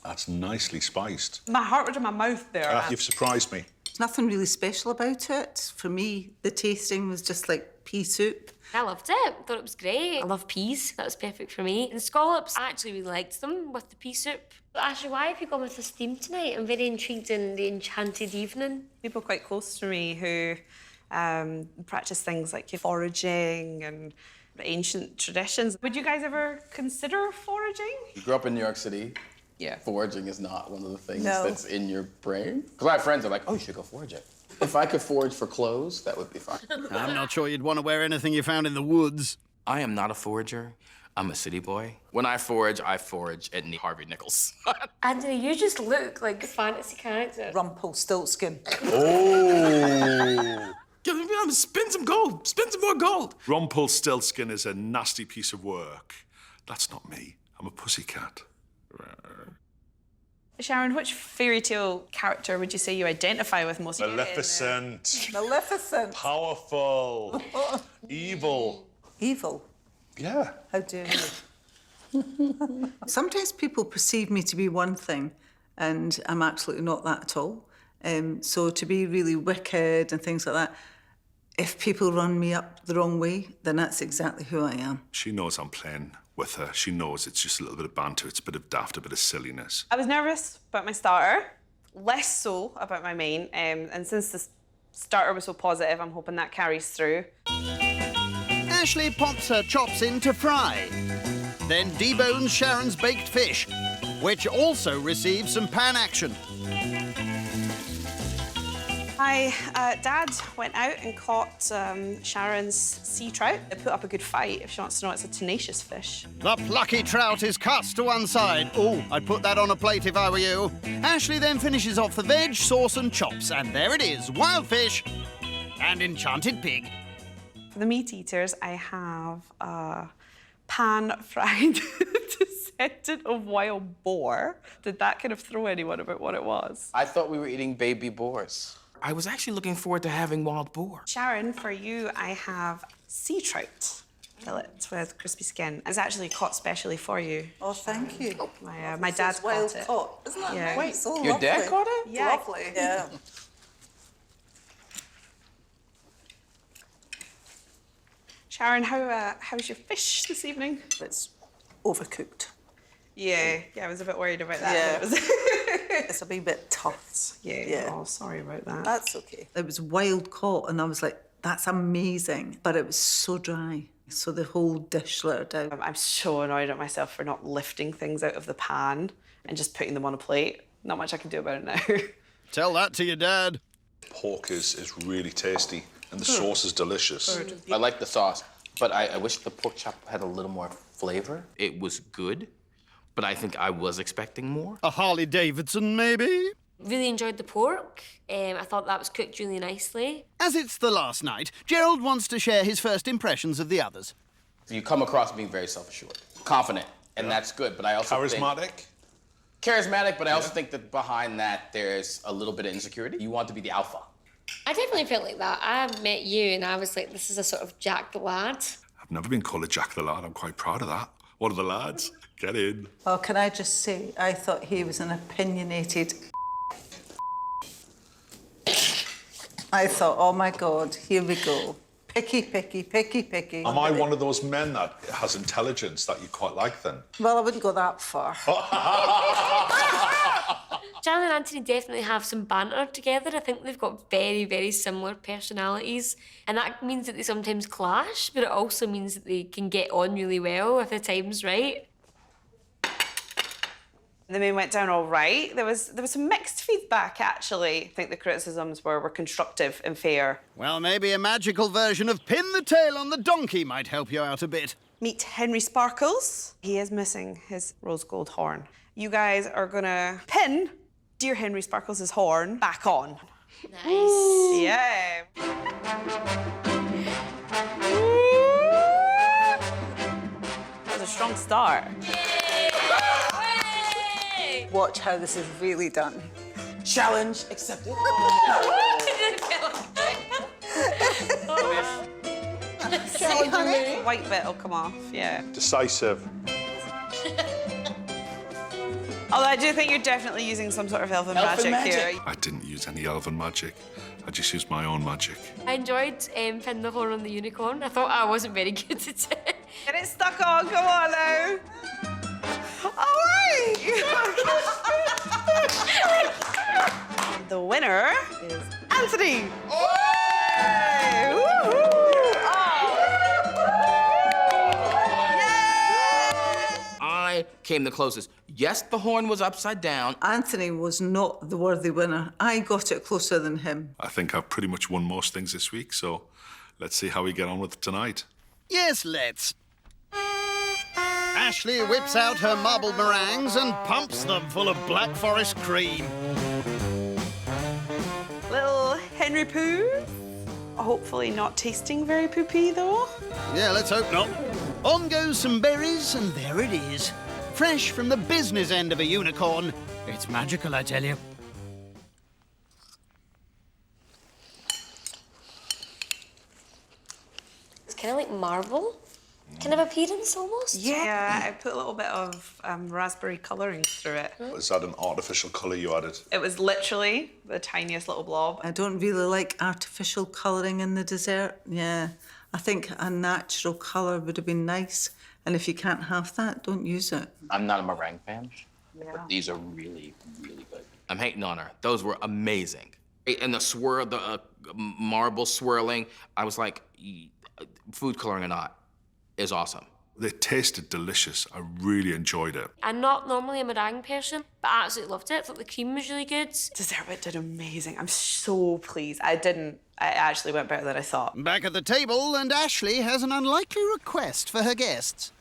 That's nicely spiced. My heart was in my mouth there. You've surprised me. There's nothing really special about it. For me, the tasting was just like pea soup. I loved it. Thought it was great. I love peas. That was perfect for me. And scallops, I actually really liked them with the pea soup. But Ashley, why have you gone with this theme tonight? I'm very intrigued in the enchanted evening. People quite close to me who practice things like foraging and ancient traditions. Would you guys ever consider foraging? You grew up in New York City. Yeah. Foraging is not one of the things No. that's in your brain. Because I have friends that are like, oh, you should go foraging. If I could forage for clothes, that would be fine. I'm not sure you'd want to wear anything you found in the woods. I am not a forager. I'm a city boy. When I forage at Harvey Nichols. Anthony, you just look like a fantasy character. Rumpelstiltskin. Oh! Spin some gold. Spin some more gold. Rumpelstiltskin is a nasty piece of work. That's not me. I'm a pussycat. Sharon, which fairy tale character would you say you identify with most? Maleficent. Maleficent. Powerful. Evil. Evil? Yeah. How dare you? Sometimes people perceive me to be one thing, and I'm absolutely not that at all. So to be really wicked and things like that, if people run me up the wrong way, then that's exactly who I am. She knows I'm playing with her. She knows it's just a little bit of banter, it's a bit of daft, a bit of silliness. I was nervous about my starter, less so about my main, and since the starter was so positive, I'm hoping that carries through. Ashley pops her chops in to fry, then debones Sharon's baked fish, which also receives some pan action. My dad went out and caught Sharon's sea trout. It put up a good fight. If she wants to know, it's a tenacious fish. The plucky trout is cast to one side. Oh, I'd put that on a plate if I were you. Ashley then finishes off the veg, sauce and chops, and there it is, wild fish and enchanted pig. For the meat eaters, I have a pan-fried descendant of wild boar. Did that kind of throw anyone about what it was? I thought we were eating baby boars. I was actually looking forward to having wild boar. Sharon, for you, I have sea trout fillets with crispy skin. It's actually caught specially for you. Oh, thank you. My dad wild caught it. caught. Isn't that Yeah. Wait, so Your lovely. dad caught it? Yeah. Lovely. Yeah. Sharon, how's your fish this evening? It's overcooked. Yeah, I was a bit worried about that. Yeah. But it was It's a wee bit tough. yeah. Oh, sorry about that. That's okay. It was wild caught, and I was like, that's amazing. But it was so dry. So the whole dish let her down. I'm so annoyed at myself for not lifting things out of the pan and just putting them on a plate. Not much I can do about it now. Tell that to your dad. Pork is really tasty, and the sauce is delicious. I like the sauce, but I wish the pork chop had a little more flavor. It was good, but I think I was expecting more. A Harley Davidson, maybe? Really enjoyed the pork. I thought that was cooked really nicely. As it's the last night, Gerald wants to share his first impressions of the others. You come across being very self-assured, confident, and that's good, but I also Charismatic? Charismatic, but I also think that behind that there's a little bit of insecurity. You want to be the alpha. I definitely felt like that. I met you and I was like, this is a sort of Jack the Lad. I've never been called a Jack the Lad. I'm quite proud of that. What are the lads? Get in. Oh, can I just say, I thought he was an opinionated. I thought, oh my God, here we go. Picky, picky, picky, picky. Am I one of those men that has intelligence that you quite like then? Well, I wouldn't go that far. Anthony definitely have some banter together. I think they've got very, very similar personalities, and that means that they sometimes clash, but it also means that they can get on really well if the time's right. The main went down all right. There was some mixed feedback, actually. I think the criticisms were constructive and fair. Well, maybe a magical version of pin the tail on the donkey might help you out a bit. Meet Henry Sparkles. He is missing his rose gold horn. You guys are gonna pin dear Henry Sparkles' horn back on. Nice. Yeah. That was a strong start. Watch how this is really done. Challenge accepted. See, honey? White bit will come off, yeah. Decisive. Although I do think you're definitely using some sort of elven magic here. I didn't use any elven magic. I just used my own magic. I enjoyed pinning the horn on the unicorn. I thought I wasn't very good at it. Get it stuck on, come on now. All right. The winner is Anthony. Hey, woohoo. I came the closest. Yes, the horn was upside down. Anthony was not the worthy winner. I got it closer than him. I think I've pretty much won most things this week, so let's see how we get on with it tonight. Yes, let's. Ashley whips out her marbled meringues and pumps them full of Black Forest cream. Little Henry Poo. Hopefully not tasting very poopy, though. Yeah, let's hope not. On goes some berries, and there it is. Fresh from the business end of a unicorn. It's magical, I tell you. It's kind of like marble. Kind of appearance, almost. Yeah, I put a little bit of raspberry colouring through it. Was that an artificial colour you added? It was literally the tiniest little blob. I don't really like artificial colouring in the dessert. Yeah, I think a natural colour would have been nice. And if you can't have that, don't use it. I'm not a meringue fan, but these are really, really good. I'm hating on her. Those were amazing. And the swirl, the marble swirling, I was like, food coloring or not, is awesome. They tasted delicious. I really enjoyed it. I'm not normally a meringue person, but I absolutely loved it. I thought the cream was really good. Dessert bit did amazing. I'm so pleased. I actually went better than I thought. Back at the table, and Ashley has an unlikely request for her guests.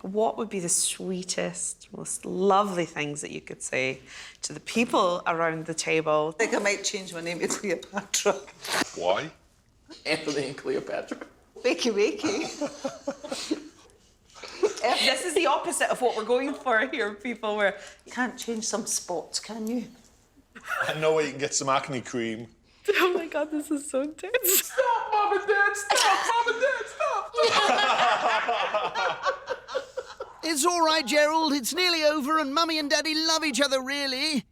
What would be the sweetest, most lovely things that you could say to the people around the table? I think I might change my name to Cleopatra. Why? Anthony and Cleopatra. Wakey, wakey. This is the opposite of what we're going for here, people. Where you can't change some spots, can you? I know where you can get some acne cream. Oh my God, this is so intense. Stop, Mom and Dad, stop, Mom and Dad, stop. It's all right, Gerald. It's nearly over, and Mummy and Daddy love each other, really.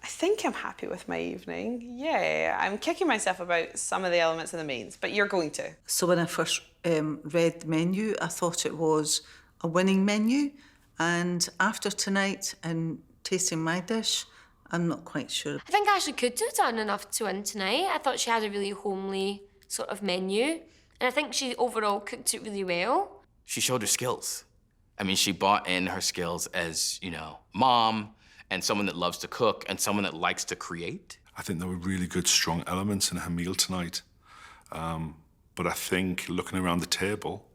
I think I'm happy with my evening. Yeah, I'm kicking myself about some of the elements of the mains, but you're going to. So when I first read the menu, I thought it was a winning menu. And after tonight and tasting my dish, I'm not quite sure. I think Ashley could have done enough to win tonight. I thought she had a really homely sort of menu. And I think she overall cooked it really well. She showed her skills. I mean, she brought in her skills as, you know, mom, and someone that loves to cook, and someone that likes to create. I think there were really good, strong elements in her meal tonight. But I think, looking around the table,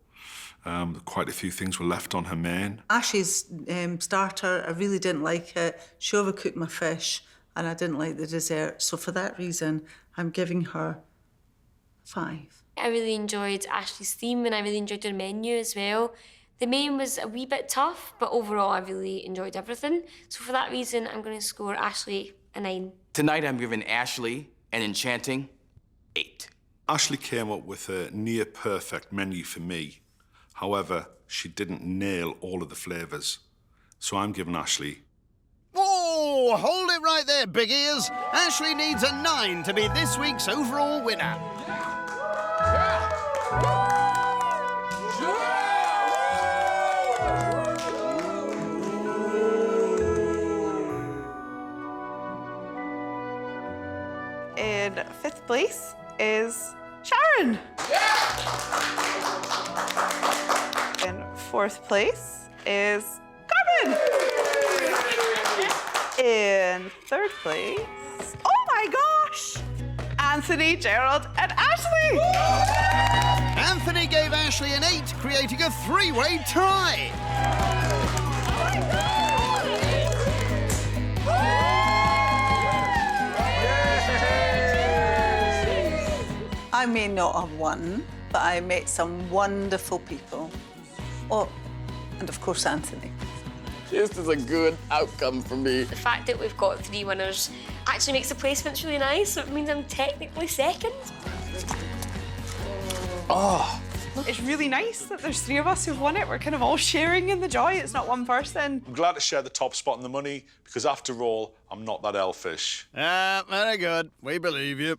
quite a few things were left on her main. Ashley's starter, I really didn't like it. She overcooked my fish, and I didn't like the dessert. So for that reason, I'm giving her 5. I really enjoyed Ashley's theme, and I really enjoyed her menu as well. The main was a wee bit tough, but overall I really enjoyed everything. So for that reason, I'm going to score Ashley a 9. Tonight I'm giving Ashley an enchanting 8. Ashley came up with a near-perfect menu for me. However, she didn't nail all of the flavours. So I'm giving Ashley... Oh, hold it right there, big ears. Ashley needs a 9 to be this week's overall winner. In 5th place is Sharon. In 4th place is Carmen. In 3rd place, oh my gosh, Anthony, Gerald, and Ashley. Anthony gave Ashley an 8, creating a 3-way tie. I may not have won, but I met some wonderful people. Oh, and of course, Anthony. This is a good outcome for me. The fact that we've got 3 winners actually makes the placements really nice, so it means I'm technically second. Oh. It's really nice that there's 3 of us who've won it. We're kind of all sharing in the joy. It's not one person. I'm glad to share the top spot in the money because, after all, I'm not that elfish. Very good. We believe you.